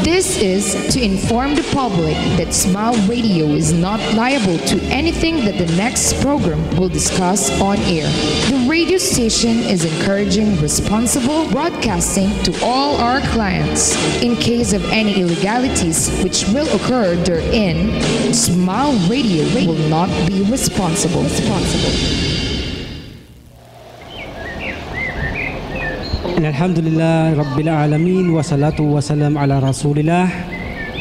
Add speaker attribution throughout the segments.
Speaker 1: This is to inform the public that Smile Radio is not liable to anything that the next program will discuss on air. The radio station is encouraging responsible broadcasting to all our clients. In case of any illegalities which will occur therein, Smile Radio will not be responsible.
Speaker 2: Alhamdulillah Rabbil Alamin wa salatu wa salam ala Rasulillah.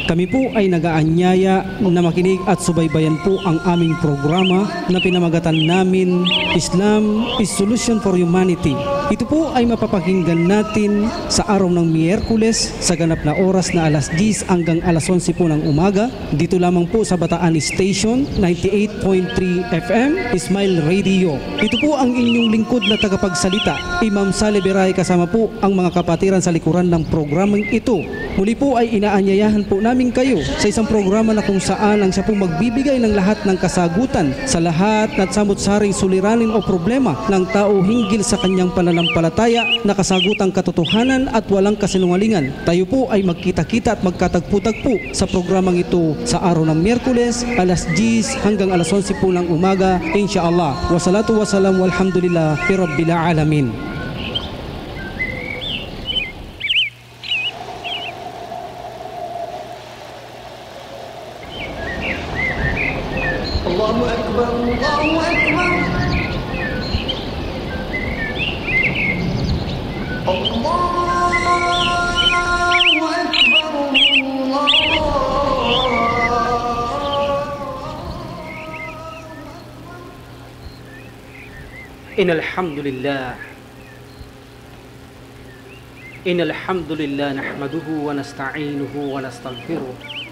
Speaker 2: Kami po ay nagaanyaya na makinig at subaybayan po ang aming programa na pinamagatan namin Islam is Solution for Humanity. Ito po ay mapapakinggan natin sa araw ng Miyerkules sa ganap na oras na alas 10 hanggang alas 11 po ng umaga. Dito lamang po sa Bataan Station 98.3 FM Smile Radio. Ito po ang inyong lingkod na tagapagsalita, Imam Saleh Beray, kasama po ang mga kapatiran sa likuran ng programang ito. Muli po ay inaanyayahan po namin kayo sa isang programa na kung saan ang siya pong magbibigay ng lahat ng kasagutan sa lahat at samot-saring suliranin o problema ng tao hinggil sa kanyang pananampalataya na kasagutang katotohanan at walang kasinungalingan. Tayo po ay magkita-kita at magkatagpo-tagpo sa programang ito sa araw ng Miyerkules, alas 10 hanggang alas 11 po ng umaga, insyaAllah. Wassalatu wassalam walhamdulillah Rabbil Alamin.
Speaker 3: Allahu Akbar, Allahu Akbar. Allahu Akbar, Allah.
Speaker 4: Innal hamdulillah nahmaduhu wa nasta'inuhu wa nastaghfiruh.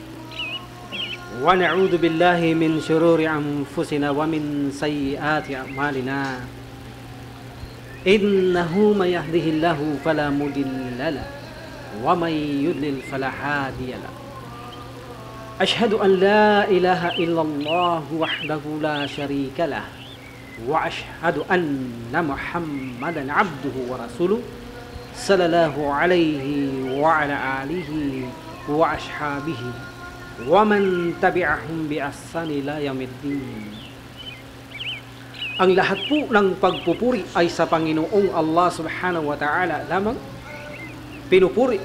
Speaker 4: ونعوذ بالله من شرور أنفسنا ومن سيئات أعمالنا إنه من يهده الله فلا مضل له ومن يضلل فلا هادي له أشهد أن لا إله إلا الله وحده لا شريك له وأشهد أن محمدا عبده ورسوله صلى الله عليه وعلى آله وأصحابه وَمَنْ تَبِعَهُمْ بِإِحْسَانٍ إِلَى يَوْمِ الدِّينِ. Ang lahat po ng pagpupuri ay sa Panginoong Allah Subhanahu wa Ta'ala lamang. Pinupuri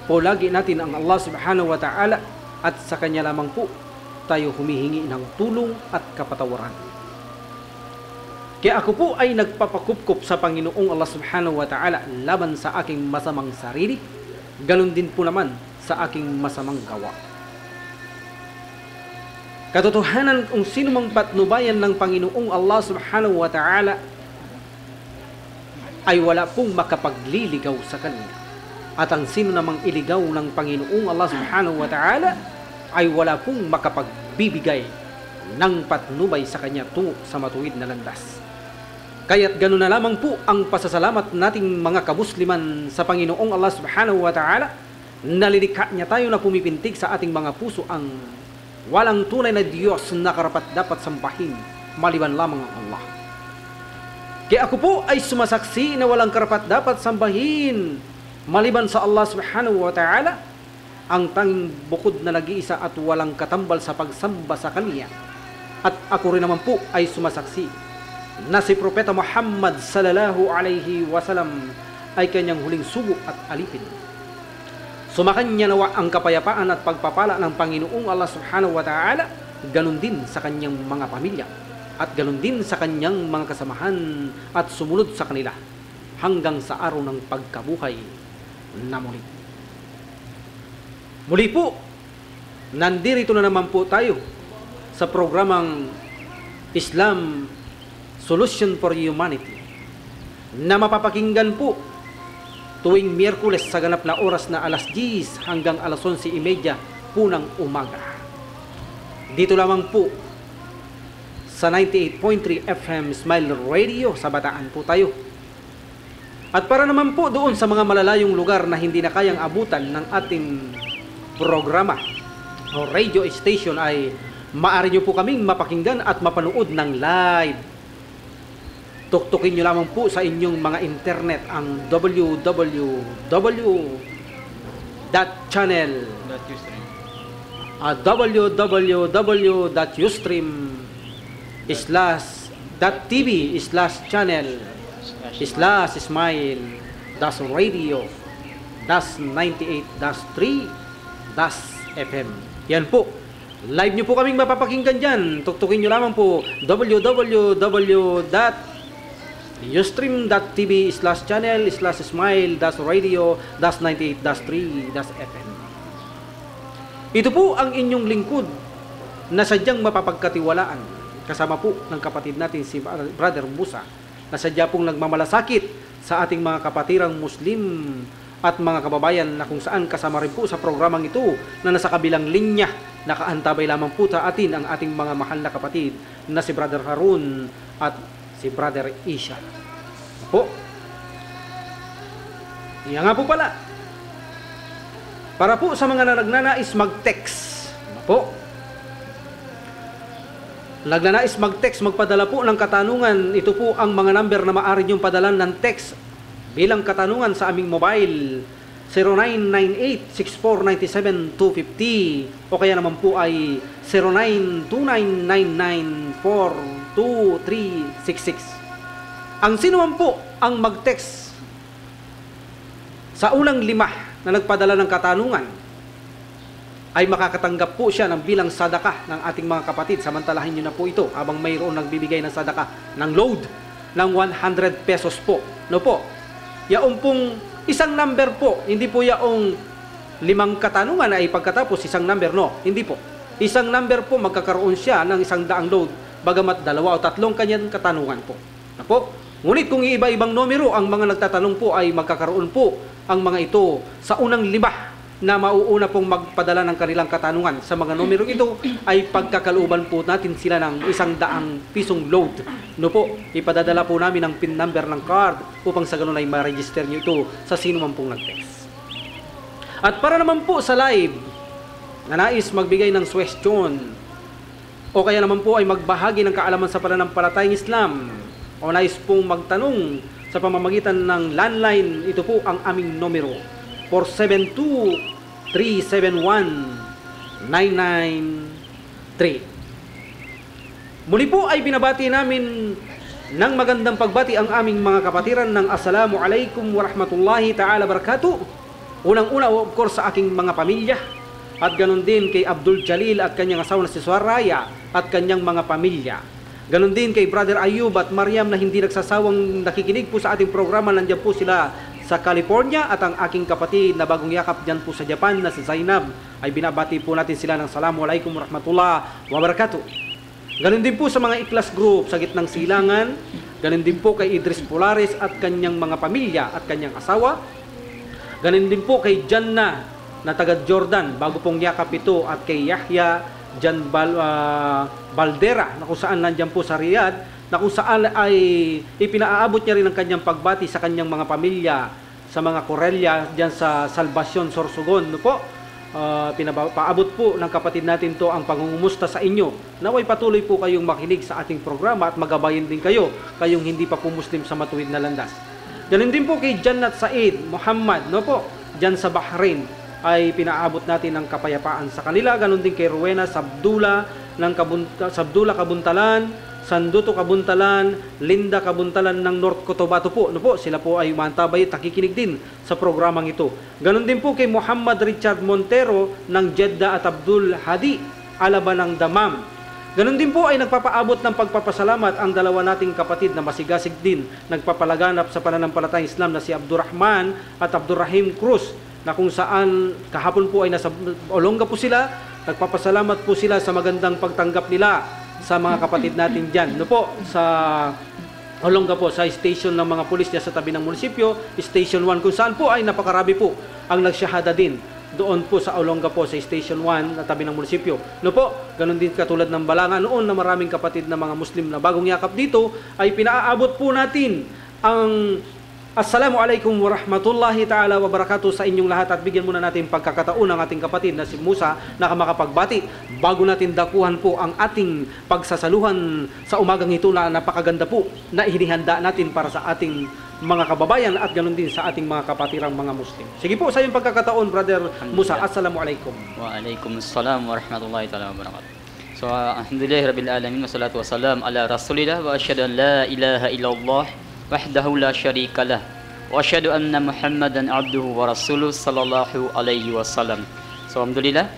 Speaker 4: po lagi natin ang Allah Subhanahu wa Ta'ala at sa Kanya lamang po tayo humihingi ng tulong at kapatawaran. Kaya ako po ay nagpapakupkup sa Panginoong Allah Subhanahu wa Ta'ala laban sa aking masamang sarili, ganun din po naman sa aking masamang gawa. Katotohanan kung sino mang patnubayan ng Panginoong Allah Subhanahu wa Ta'ala ay wala pong makapagliligaw sa Kanya. At ang sino namang iligaw ng Panginoong Allah Subhanahu wa Ta'ala ay wala pong makapagbibigay ng patnubay sa Kanya tungo sa matuwid na landas. Kaya't ganoon na lamang po ang pasasalamat nating mga kabusliman sa Panginoong Allah Subhanahu wa Ta'ala. Nalilikha niya tayo na pumipintig sa ating mga puso ang walang tunay na Diyos na karapat-dapat sambahin maliban lamang ang Allah. Kaya ako po ay sumasaksi na walang karapat-dapat sambahin maliban sa Allah Subhanahu wa Ta'ala, ang tanging bukod na nag-iisa at walang katambal sa pagsamba sa Kanya. At ako rin naman po ay sumasaksi na si Propeta Muhammad sallallahu alaihi wasallam ay Kanyang huling sugo at alipin. Sumakanya nawa ang kapayapaan at pagpapala ng Panginoong Allah Subhanahu wa Ta'ala, ganun din sa kanyang mga pamilya at ganun din sa kanyang mga kasamahan at sumunod sa kanila hanggang sa araw ng pagkabuhay na muli. Muli po, nandirito na naman po tayo sa programang Islam Solution for Humanity na mapapakinggan po tuwing Miyerkules sa ganap na oras na alas 10 hanggang alas 11:30 po ng umaga. Dito lamang po sa 98.3 FM Smile Radio sa Bataan po tayo. At para naman po doon sa mga malalayong lugar na hindi na kayang abutan ng ating programa o radio station ay maaari nyo po kaming mapakinggan at mapanood ng live. Tuktukin nyo lamang po sa inyong mga internet ang www.smileradio.com www.ustream.channel www.ustream.radio-radio-98-3-FM. Yan po. Live nyo po kaming mapapakinggan dyan. Tuktukin nyo lamang po www.ustream.tv/channel/smile-radio-98-3-FM. Ito po ang inyong lingkod na sadyang mapapagkatiwalaan. Kasama po ng kapatid natin si Brother Musa na sadya pong nagmamalasakit sa ating mga kapatirang Muslim at mga kababayan na kung saan kasama rin po sa programang ito na nasa kabilang linya. Nakaantabay lamang po sa atin ang ating mga mahal na kapatid na si Brother Harun at si Brother Isha. Po. Yan nga po pala. Para po sa mga nagnanais mag-text. Po. Nagnanais mag-text, magpadala po ng katanungan. Ito po ang mga number na maaari niyong padalan ng text bilang katanungan sa aming mobile. 0998-6497-250 o kaya naman po ay 0929942366. Ang sino man po ang mag-text sa unang 5 na nagpadala ng katanungan ay makakatanggap po siya ng bilang sadaka ng ating mga kapatid. Samantalahin nyo na po ito habang mayroon nagbibigay ng sadaka ng load ng 100 pesos po. No po? Yaong pong isang number po, hindi po yaong 5 katanungan ay pagkatapos isang number, no, hindi po. Isang number po, magkakaroon siya ng 100 load, bagamat 2 o 3 kanyang katanungan po. Na po? Ngunit kung iba-ibang numero ang mga nagtatanong po ay magkakaroon po ang mga ito sa unang 5 na mauuna pong magpadala ng kanilang katanungan. Sa mga numero ito ay pagkakalooban po natin sila ng 100 pisong load. No po, ipadadala po namin ang PIN number ng card upang sa ganun ay ma-register nyo ito sa sino man pong nag-text. At para naman po sa live na nais magbigay ng question o kaya naman po ay magbahagi ng kaalaman sa pananampalatayang Islam o nais pong magtanong sa pamamagitan ng landline, ito po ang aming numero 472-371-993. Muli po ay binabati namin ng magandang pagbati ang aming mga kapatiran ng Assalamu alaikum warahmatullahi ta'ala barakatuh. Unang-una, of course, sa aking mga pamilya at ganon din kay Abdul Jalil at kanyang asawa na si Suaraya at kanyang mga pamilya. Ganon din kay Brother Ayub at Mariam na hindi nagsasawang nakikinig po sa ating programa. Nandiyan po sila sa California at ang aking kapatid na bagong yakap dyan po sa Japan na si Zainab ay binabati po natin sila ng Assalamualaikum warahmatullahi wabarakatuh. Ganon din po sa mga Ikhlas Group sa Gitnang Silangan. Ganon din po kay Idris Polares at kanyang mga pamilya at kanyang asawa. Ganon din po kay Janna na taga Jordan, bago pong yakap ito, at kay Yahya Jan Baldera na kung saan nandiyan po sa Riyadh, na kung saan ay ipinaaabot niya rin ang kanyang pagbati sa kanyang mga pamilya sa mga Corellia diyan sa Salvacion, Sorsogon. No po, pinapaabot po ng kapatid natin to ang pangungumusta sa inyo. Naway patuloy po kayong makinig sa ating programa at magabayan din kayo, kayong hindi pa po Muslim sa matuwid na landas. Ganun din po kay Jannat Said Muhammad, no po, diyan sa Bahrain ay pinaabot natin ng kapayapaan sa kanila. Ganun din kay Rowena Sabdula ng Sabdula Kabuntalan, Sanduto Kabuntalan, Linda Kabuntalan ng North Cotabato po. No po, sila po ay umantabay at nakikinig din sa programang ito. Ganon din po kay Muhammad Richard Montero ng Jeddah at Abdul Hadi Alaba ng Damam. Ganon din po ay nagpapaabot ng pagpapasalamat ang dalawa nating kapatid na masigasig din nagpapalaganap sa pananampalatayang Islam na si Abdurrahman at Abdurrahim Cruz, na kung saan kahapon po ay nasa Olonga po sila. Nagpapasalamat po sila sa magandang pagtanggap nila sa mga kapatid natin dyan. No po, sa Olonga po, sa station ng mga pulis niya sa tabi ng munisipyo, Station 1, kung saan po ay napakarami po ang nagsyahada din doon po sa Olonga po, sa Station 1 na tabi ng munisipyo. No po, ganun din katulad ng Balanga noon na maraming kapatid na mga Muslim na bagong yakap dito, ay pinaaabot po natin ang Assalamualaikum warahmatullahi ta'ala wabarakatuh sa inyong lahat, at bigyan muna natin pagkakataon ng ating kapatid na si Musa na makapagbati bago natin dakuhan po ang ating pagsasaluhan sa umagang ito na napakaganda po na inihanda natin para sa ating mga kababayan at ganoon din sa ating mga kapatirang mga Muslim. Sige po sa iyong pagkakataon, Brother Musa. Assalamualaikum.
Speaker 5: Waalaikumsalam warahmatullahi ta'ala wabarakatuh. So, alhamdulillah rabbil alamin wassalatu wassalam ala rasulillah wa asyhadu an la ilaha illallah wahdahu la syarikalah wa asyhadu anna Muhammadan abduhu wa rasuluh sallallahu alaihi wasallam. So alhamdulillah,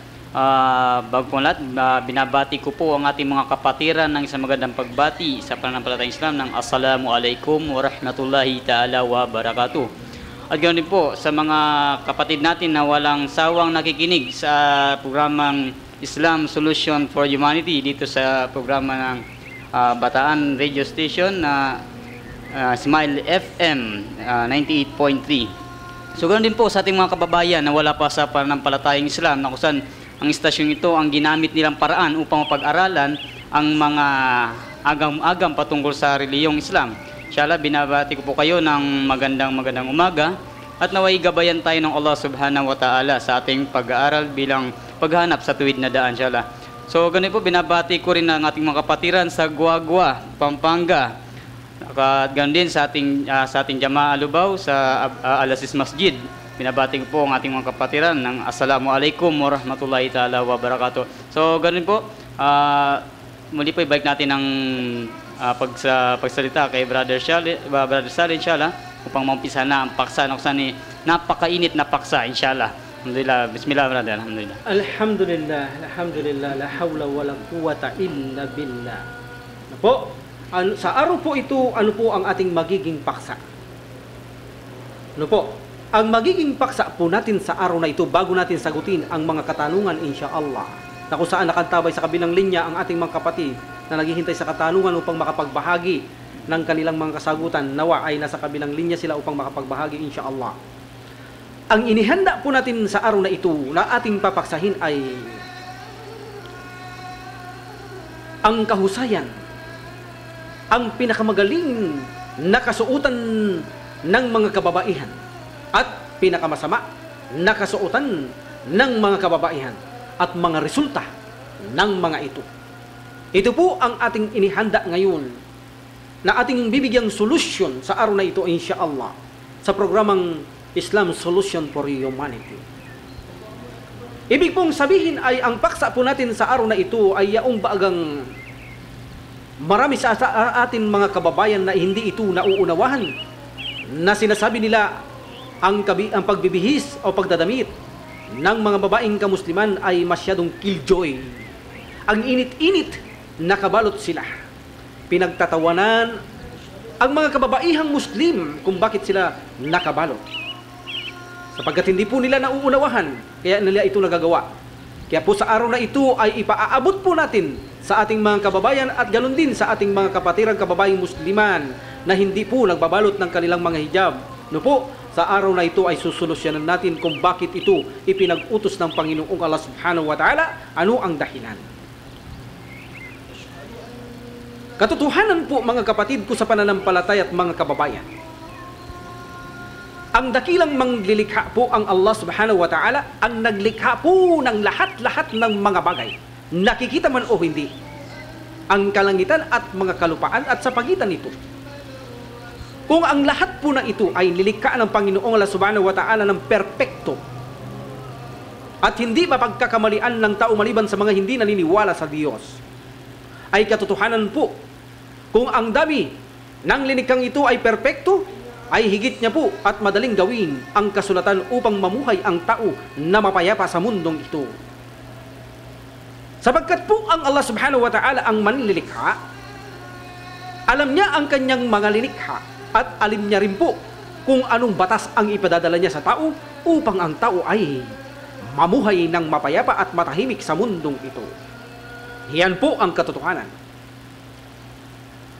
Speaker 5: bago po lahat, binabati ko po ang ating mga kapatiran ng isang magandang pagbati sa pananampalatayang Islam ng Assalamualaikum warahmatullahi ta'ala wabarakatuh. At ganoon din po sa mga kapatid natin na walang sawang nakikinig sa programang Islam Solution for Humanity dito sa programa ng Bataan Radio Station na Smile FM 98.3. So ganoon din po sa ating mga kababayan na wala pa sa pananampalatayang Islam na kusan ang istasyon ito ang ginamit nilang paraan upang mapag-aralan ang mga agam-agam patungkol sa reliyong Islam. Inshallah, binabati ko po kayo ng magandang umaga at naway gabayan tayo ng Allah Subhanahu wa Ta'ala sa ating pag-aaral bilang paghanap sa tuwid na daan, inshallah. So ganun po, binabati ko rin ang ating mga kapatiran sa Guagua, Pampanga. At ganoon din sa ating Jamaah Lubao sa Al-Aziz Masjid. Binabati ko po ang ating mga kapatiran ng Assalamualaikum warahmatullahi ta'ala wabarakatuh. So ganoon po, muli po ibalik natin ang pagsalita kay Brother Saleh, inshallah, upang maumpisa na ang paksa na kusan ni napakainit na paksa, inshallah. Alhamdulillah, bismillah brother, alhamdulillah.
Speaker 4: Alhamdulillah, la hawla wala quwata illa billah. Po, sa araw po ito, ano po ang ating magiging paksa? Ano po? Ang magiging paksa po natin sa araw na ito bago natin sagutin ang mga katanungan, insyaallah, na kung saan nakantabay sa kabilang linya ang ating mga kapatid na naghihintay sa katanungan upang makapagbahagi ng kanilang mga kasagutan. Nawa ay nasa kabilang linya sila upang makapagbahagi, insyaallah. Ang inihanda po natin sa araw na ito na ating papaksahin ay ang kahusayan, ang pinakamagaling na kasuotan ng mga kababaihan at pinakamasama na kasuotan ng mga kababaihan at mga resulta ng mga ito. Ito po ang ating inihanda ngayon na ating bibigyang solusyon sa araw na ito, insyaallah, sa programang Islam Solution for Humanity. Ibig pong sabihin ay ang paksa po natin sa araw na ito ay yaong baagang marami sa ating mga kababayan na hindi ito nauunawahan, na sinasabi nila ang pagbibihis o pagdadamit ng mga babaeng kamusliman ay masyadong killjoy. Ang init-init nakabalot sila. Pinagtatawanan ang mga kababaihang Muslim kung bakit sila nakabalot. Sapagkat hindi po nila nauunawahan, kaya nila ito nagagawa. Kaya po sa araw na ito ay ipaaabot po natin sa ating mga kababayan at ganoon din sa ating mga kapatirang kababayang Musliman na hindi po nagbabalot ng kanilang mga hijab. No po, sa araw na ito ay susolusyonan natin kung bakit ito ipinag-utos ng Panginoong Allah Subhanahu wa Ta'ala, ano ang dahilan. Katotohanan po mga kapatid ko sa pananampalataya at mga kababayan, ang dakilang manglilikha po ang Allah Subhanahu wa Ta'ala, ang naglikha po ng lahat-lahat ng mga bagay, nakikita man o hindi, ang kalangitan at mga kalupaan at sa pagitan nito. Kung ang lahat po na ito ay nilikha ng Panginoong Allah Subhanahu wa Ta'ala ng perpekto at hindi mapagkakamalian ng tao maliban sa mga hindi naniniwala sa Diyos, ay katotohanan po, kung ang dami ng linikhang ito ay perpekto, ay higit niya po at madaling gawin ang kasulatan upang mamuhay ang tao na mapayapa sa mundong ito. Sapagkat po ang Allah Subhanahu wa Ta'ala ang manlilikha, alam niya ang kanyang mga linikha at alam niya rin po kung anong batas ang ipadadala niya sa tao upang ang tao ay mamuhay ng mapayapa at matahimik sa mundong ito. Yan po ang katotohanan.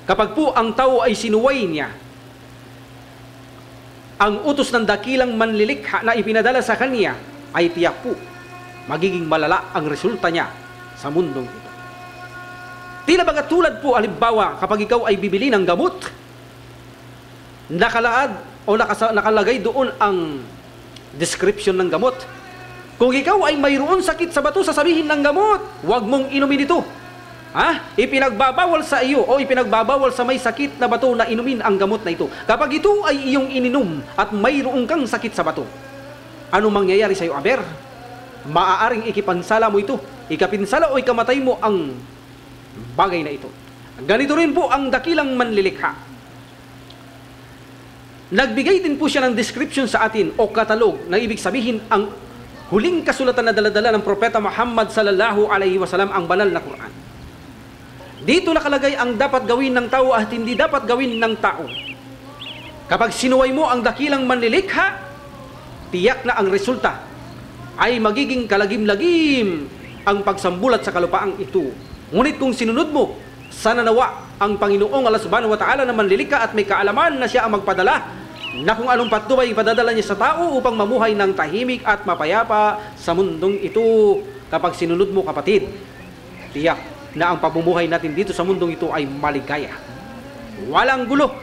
Speaker 4: Kapag po ang tao ay sinuway niya ang utos ng dakilang manlilikha na ipinadala sa kanya, ay tiyak po magiging malala ang resulta niya sa mundong ito. Tila baga tulad po, halimbawa, kapag ikaw ay bibili ng gamot, nakalaad o nakalagay doon ang description ng gamot. Kung ikaw ay mayroon sakit sa bato, sasabihin ng gamot, huwag mong inumin ito. Ipinagbabawal sa iyo o ipinagbabawal sa may sakit na bato na inumin ang gamot na ito. Kapag ito ay iyong ininom at mayroon kang sakit sa bato, ano mangyayari sa iyo, aber? Maaaring ikipansala mo ito, ikapinsala o ikamatay mo ang bagay na ito. Ganito rin po ang dakilang manlilikha. Nagbigay din po siya ng description sa atin o katalog na ibig sabihin ang huling kasulatan na daladala ng Propeta Muhammad sallallahu alaihi wasallam, ang banal na Quran. Dito nakalagay ang dapat gawin ng tao at hindi dapat gawin ng tao. Kapag sinuway mo ang dakilang manlilikha, tiyak na ang resulta ay magiging kalagim-lagim ang pagsambulat sa kalupaang ito. Ngunit kung sinunod mo, sana nawa ang Panginoong Allah subhanahu wa ta'ala na manlilikha at may kaalaman na siya ang magpadala na kung anong patnubay ipadadala niya sa tao upang mamuhay ng tahimik at mapayapa sa mundong ito. Kapag sinunod mo, kapatid, tiyak na ang pamumuhay natin dito sa mundong ito ay maligaya. Walang gulo.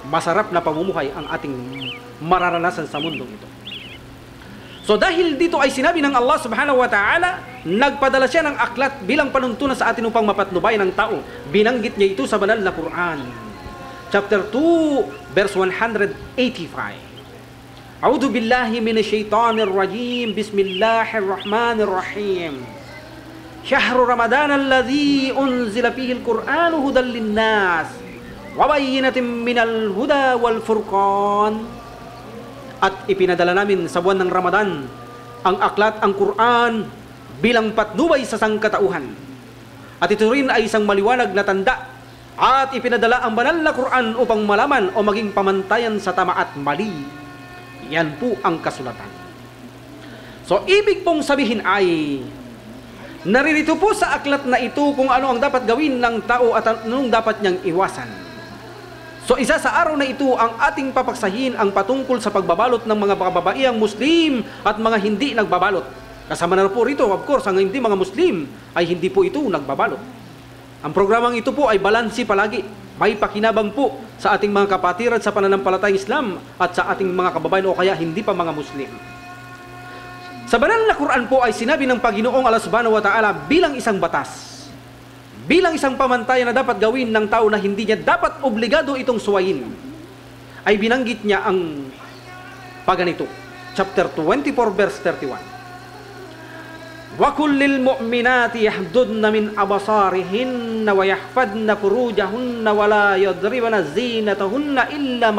Speaker 4: Masarap na pamumuhay ang ating mararanasan sa mundong ito. So dahil dito ay sinabi ng Allah subhanahu wa ta'ala, nagpadala siya ng aklat bilang panuntunan sa atin upang mapatnubay ng tao. Binanggit niya ito sa banal na Quran. Chapter 2, verse 185. A'udhu billahi minasyaitanir rajim. Bismillahirrahmanirrahim. Syahru Ramadan alladhi unzila fihi al-Qur'anu hudan linnas wa bayyinatin minal huda wal furqan. At ipinadala namin sa buwan ng Ramadan ang aklat, ang Quran, bilang patnubay sa sangkatauhan. At ito rin ay isang maliwanag na tanda. At ipinadala ang banal na Quran upang malaman o maging pamantayan sa tama at mali. Yan po ang kasulatan. So, ibig pong sabihin ay, naririto po sa aklat na ito kung ano ang dapat gawin ng tao at anong dapat niyang iwasan. So, isa sa araw na ito ang ating papaksahin ang patungkol sa pagbabalot ng mga kababaihang Muslim at mga hindi nagbabalot. Kasama na po rito, of course, ang hindi mga Muslim ay hindi po ito nagbabalot. Ang programang ito po ay balansi palagi. May pakinabang po sa ating mga kapatiran sa pananampalatayang Islam at sa ating mga kababayan o kaya hindi pa mga Muslim. Sa banal na Quran po ay sinabi ng Panginoong Allah subhanahu wa ta'ala bilang isang batas, bilang isang pamantayan na dapat gawin ng tao na hindi niya dapat obligado itong suwayin, ay binanggit niya ang paganito. Chapter 24 verse 31. Wa kullil mu'minati yahdudna min abasarihinna wa yahfadna furujahunna wa la yadribna zinatahunna illa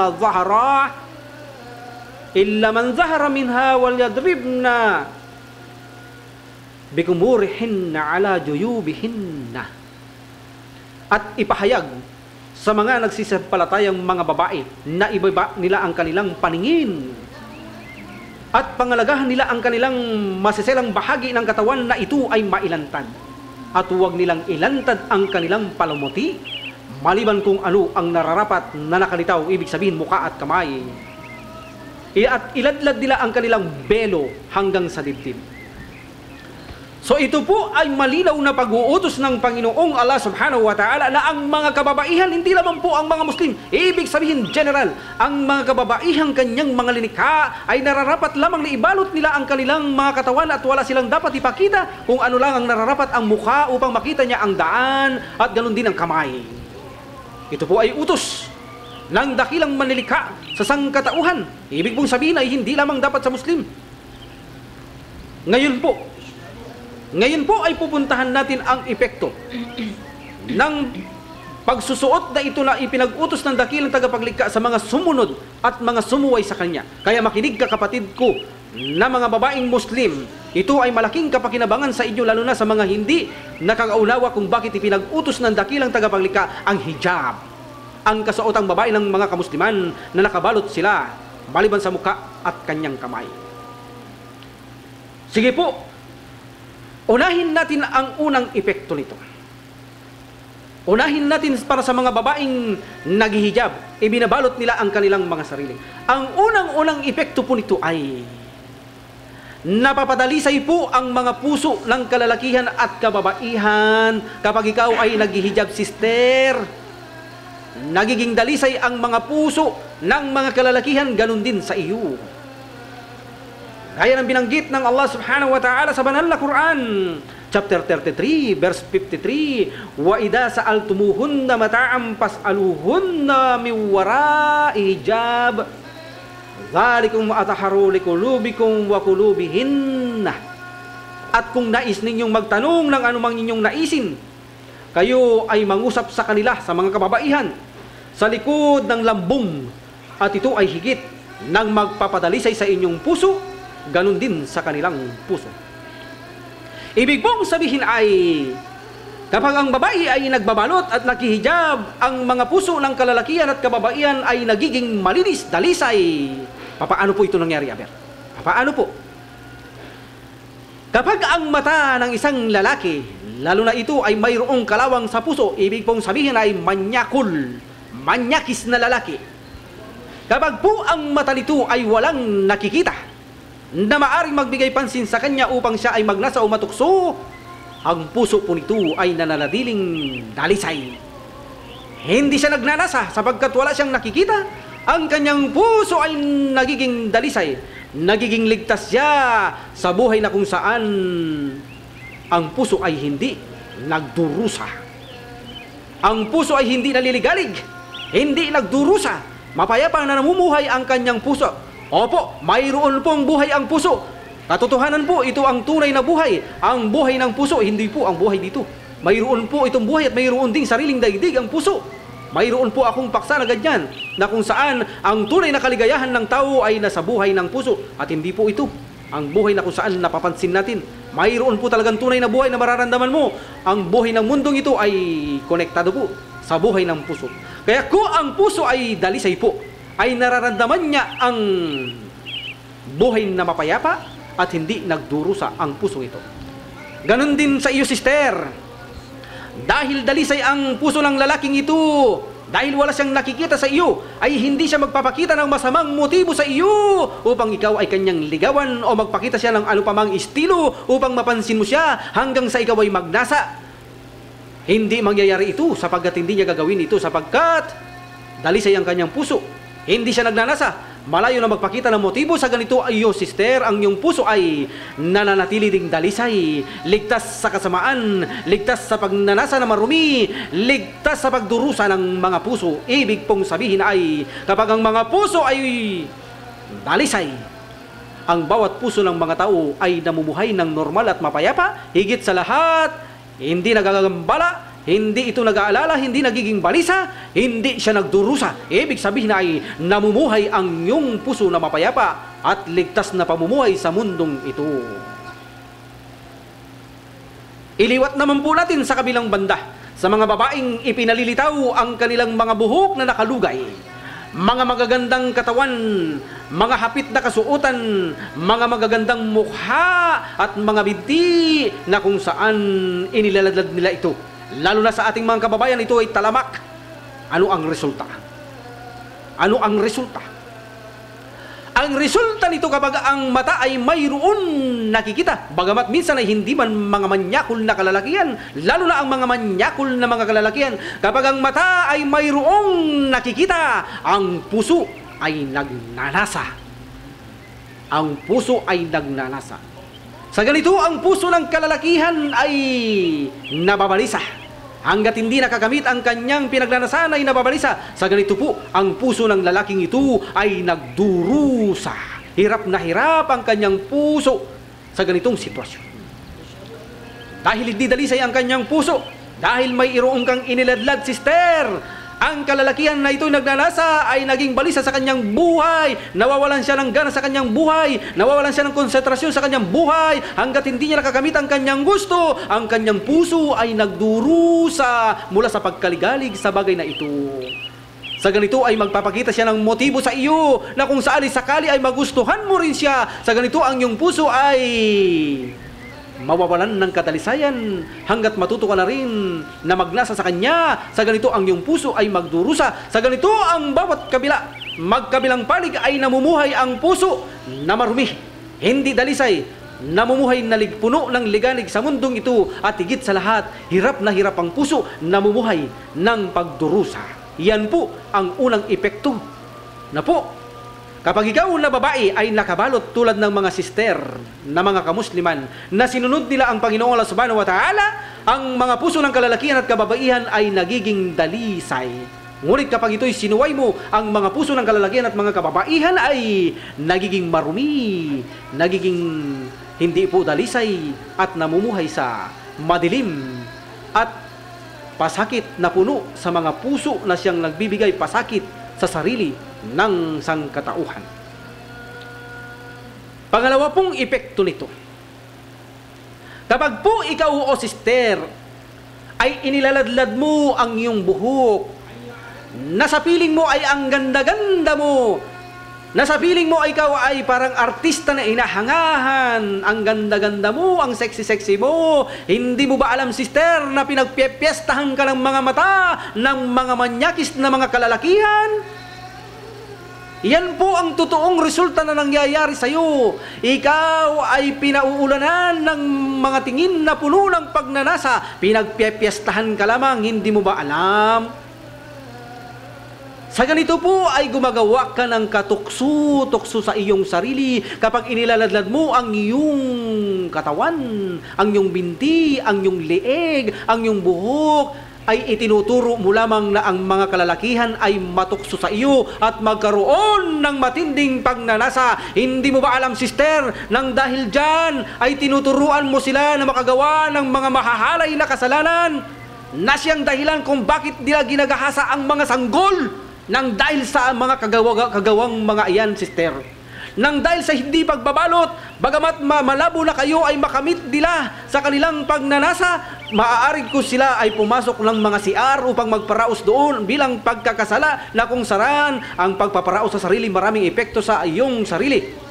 Speaker 4: man zahara minha wal yadribna bikumurihinna ala juyubihinna. At ipahayag sa mga nagsisampalatayang mga babae na ibaba nila ang kanilang paningin at pangalagahan nila ang kanilang masiselang bahagi ng katawan na ito ay mailantad. At huwag nilang ilantad ang kanilang palamuti, maliban kung ano ang nararapat na nakalitaw, ibig sabihin mukha at kamay. At iladlad nila ang kanilang belo hanggang sa dibdib. So ito po ay malinaw na pag-uutos ng Panginoong Allah subhanahu wa ta'ala na ang mga kababaihan, hindi lamang po ang mga Muslim, ibig sabihin general, ang mga kababaihang kanyang mga linikha ay nararapat lamang na ibalot nila ang kanilang mga katawan at wala silang dapat ipakita kung ano lang ang nararapat ang mukha upang makita niya ang daan at ganun din ang kamay. Ito po ay utos ng dakilang manlilikha sa sangkatauhan. Ibig pong sabihin ay hindi lamang dapat sa Muslim. Ngayon po ay pupuntahan natin ang epekto ng pagsusuot na ito na ipinag-utos ng dakilang tagapaglikha sa mga sumunod at mga sumuway sa kanya. Kaya makinig ka, kapatid ko, na mga babaeng Muslim, ito ay malaking kapakinabangan sa inyo, lalo na sa mga hindi nakakaunawa kung bakit ipinag-utos ng dakilang tagapaglikha ang hijab, ang kasuotang babae ng mga kamusliman na nakabalot sila maliban sa mukha at kanyang kamay. Sige po, unahin natin ang unang epekto nito. Unahin natin para sa mga babaeng naghihijab, ibinabalot nila ang kanilang mga sarili. Ang unang-unang epekto po nito ay napapadalisay po ang mga puso ng kalalakihan at kababaihan kapag ikaw ay naghihijab, sister. nagiging dalisay ang mga puso ng mga kalalakihan, ganun din sa iyo. Gaya ng binanggit ng Allah subhanahu wa ta'ala sa banal na Quran, chapter 33, verse 53, wa idha sa'altumuhunna mata'am fas'aluhunna min wara'i hijab dhalikum atahharu liqulubikum wa qulubihinna. At kung nais ninyong magtanong ng anumang inyong naisin, kayo ay mangusap sa kanila, sa mga kababaihan, sa likod ng lambung, at ito ay higit ng magpapadalisay sa inyong puso, ganun din sa kanilang puso. Ibig pong sabihin ay, kapag ang babae ay nagbabalot at nakihijab, ang mga puso ng kalalakihan at kababaihan ay nagiging malinis, dalisay. Papaano po ito nangyari, Aber? Papaano po? Kapag ang mata ng isang lalaki, lalo na ito ay mayroong kalawang sa puso, ibig pong sabihin ay manyakis na lalaki. Kapag po ang mata nito ay walang nakikita, na maaring magbigay pansin sa kanya upang siya ay magnasa o matukso, ang puso po nito ay nananatiling dalisay. Hindi siya nagnanasa sapagkat wala siyang nakikita. Ang kanyang puso ay nagiging dalisay. Nagiging ligtas siya sa buhay na kung saan ang puso ay hindi nagdurusa. Ang puso ay hindi naliligalig, hindi nagdurusa. Mapayapa na namumuhay ang kanyang puso. Opo, mayroon pong buhay ang puso. Katotohanan po, ito ang tunay na buhay. Ang buhay ng puso, hindi po ang buhay dito. Mayroon po itong buhay at mayroon ding sariling daigdig ang puso. Mayroon po akong paksa na ganyan, na kung saan ang tunay na kaligayahan ng tao ay nasa buhay ng puso. At hindi po ito ang buhay na kung saan napapansin natin. Mayroon po talagang tunay na buhay na mararamdaman mo. Ang buhay ng mundong ito ay konektado po sa buhay ng puso. Kaya kung ang puso ay dalisay po, ay nararamdaman niya ang buhay na mapayapa at hindi nagdurusa ang puso ito. Ganon din sa iyo, sister. Dahil dalisay ang puso ng lalaking ito, dahil wala siyang nakikita sa iyo, ay hindi siya magpapakita ng masamang motibo sa iyo upang ikaw ay kanyang ligawan o magpakita siya ng anupamang estilo upang mapansin mo siya hanggang sa ikaw ay magnasa. Hindi mangyayari ito sapagkat hindi niya gagawin ito sapagkat dalisay ang kanyang puso. Hindi siya nagnanasa. Malayo na magpakita ng motibo sa ganito ay iyo, sister, ang iyong puso ay nananatili ding dalisay, ligtas sa kasamaan, ligtas sa pagnanasa na marumi, ligtas sa pagdurusa ng mga puso. Ibig pong sabihin ay kapag ang mga puso ay dalisay, ang bawat puso ng mga tao ay namumuhay ng normal at mapayapa. Higit sa lahat, hindi nagagambala, hindi ito nag-aalala, hindi nagiging balisa, hindi siya nagdurusa. Ibig sabihin na ay namumuhay ang iyong puso na mapayapa at ligtas na pamumuhay sa mundong ito. Iliwat naman po natin sa kabilang banda, sa mga babaeng ipinalilitaw ang kanilang mga buhok na nakalugay, mga magagandang katawan, mga hapit na kasuotan, mga magagandang mukha at mga binti na kung saan inilaladlad nila ito. Lalo na sa ating mga kababayan, ito ay talamak. Ano ang resulta? Ano ang resulta? Ang resulta nito kapag ang mata ay mayroon nakikita, bagamat minsan ay hindi man mga manyakol na kalalakihan, lalo na ang mga manyakol na mga kalalakihan, kapag ang mata ay mayroong nakikita, ang puso ay nagnanasa. Ang puso ay nagnanasa. Sa ganito, ang puso ng kalalakihan ay nababalisa. Hanggat hindi nakakamit ang kanyang pinaglanasan ay nababalisa. Sa ganito po, ang puso ng lalaking ito ay nagdurusa. Hirap na hirap ang kanyang puso sa ganitong sitwasyon. Dahil hindi dalisay ang kanyang puso, dahil may iroong kang iniladlad, sister, ang kalalakihan na ito'y nagnanasa ay naging balisa sa kanyang buhay. Nawawalan siya ng gana sa kanyang buhay. Nawawalan siya ng konsentrasyon sa kanyang buhay. Hanggat hindi niya nakakamit ang kanyang gusto, ang kanyang puso ay nagdurusa mula sa pagkaligalig sa bagay na ito. Sa ganito ay magpapakita siya ng motibo sa iyo na kung saan sakali ay magustuhan mo rin siya. Sa ganito ang iyong puso ay mawawalan ng kadalisayan hanggat matuto ka na rin na magnasa sa kanya. Sa ganito ang iyong puso ay magdurusa. Sa ganito ang bawat magkabilang panig ay namumuhay ang puso na marumi, hindi dalisay, namumuhay na puno ng ligalig sa mundong ito. At higit sa lahat, hirap na hirap ang puso namumuhay ng pagdurusa. Yan po ang unang epekto na po kapag ikaw na babae ay nakabalot tulad ng mga sister na mga kamusliman na sinunod nila ang Panginoong Allah Subhanahu wa Ta'ala, ang mga puso ng kalalakihan at kababaihan ay nagiging dalisay. Ngunit kapag ito'y sinuway mo, ang mga puso ng kalalakihan at mga kababaihan ay nagiging marumi, nagiging hindi po dalisay at namumuhay sa madilim at pasakit na puno sa mga puso na siyang nagbibigay pasakit sa sarili ng sangkatauhan. Pangalawa pong epekto nito, kapag po ikaw o sister ay inilaladlad mo ang iyong buhok, nasa piling mo ay ang ganda-ganda mo, nasa piling mo ay ikaw ay parang artista na inahangahan, ang ganda-ganda mo, ang sexy-sexy mo, hindi mo ba alam, sister, na pinagpipiestahan ka ng mga mata ng mga manyakis na mga kalalakihan? Yan po ang totoong resulta na nangyayari sa iyo. Ikaw ay pinauulanan ng mga tingin na puno ng pagnanasa, pinagpipiestahan ka lamang, hindi mo ba alam? Sa ganito po ay gumagawa ka ng katukso-tukso sa iyong sarili kapag inilaladlad mo ang iyong katawan, ang iyong binti, ang iyong leeg, ang iyong buhok, ay itinuturo mo lamang na ang mga kalalakihan ay matukso sa iyo at magkaroon ng matinding pagnanasa. Hindi mo ba alam, sister, nang dahil dyan ay tinuturuan mo sila na makagawa ng mga mahahalay na kasalanan na siyang dahilan kung bakit nila ginagahasa ang mga sanggol. Nang dahil sa mga kagawang mga iyan, sister. Nang dahil sa hindi pagbabalot, bagamat malabo na kayo ay makamit nila sa kanilang pagnanasa, maaari ko sila ay pumasok ng mga CR upang magparaos doon bilang pagkakasala na kung saan ang pagpaparaos sa sarili maraming epekto sa iyong sarili.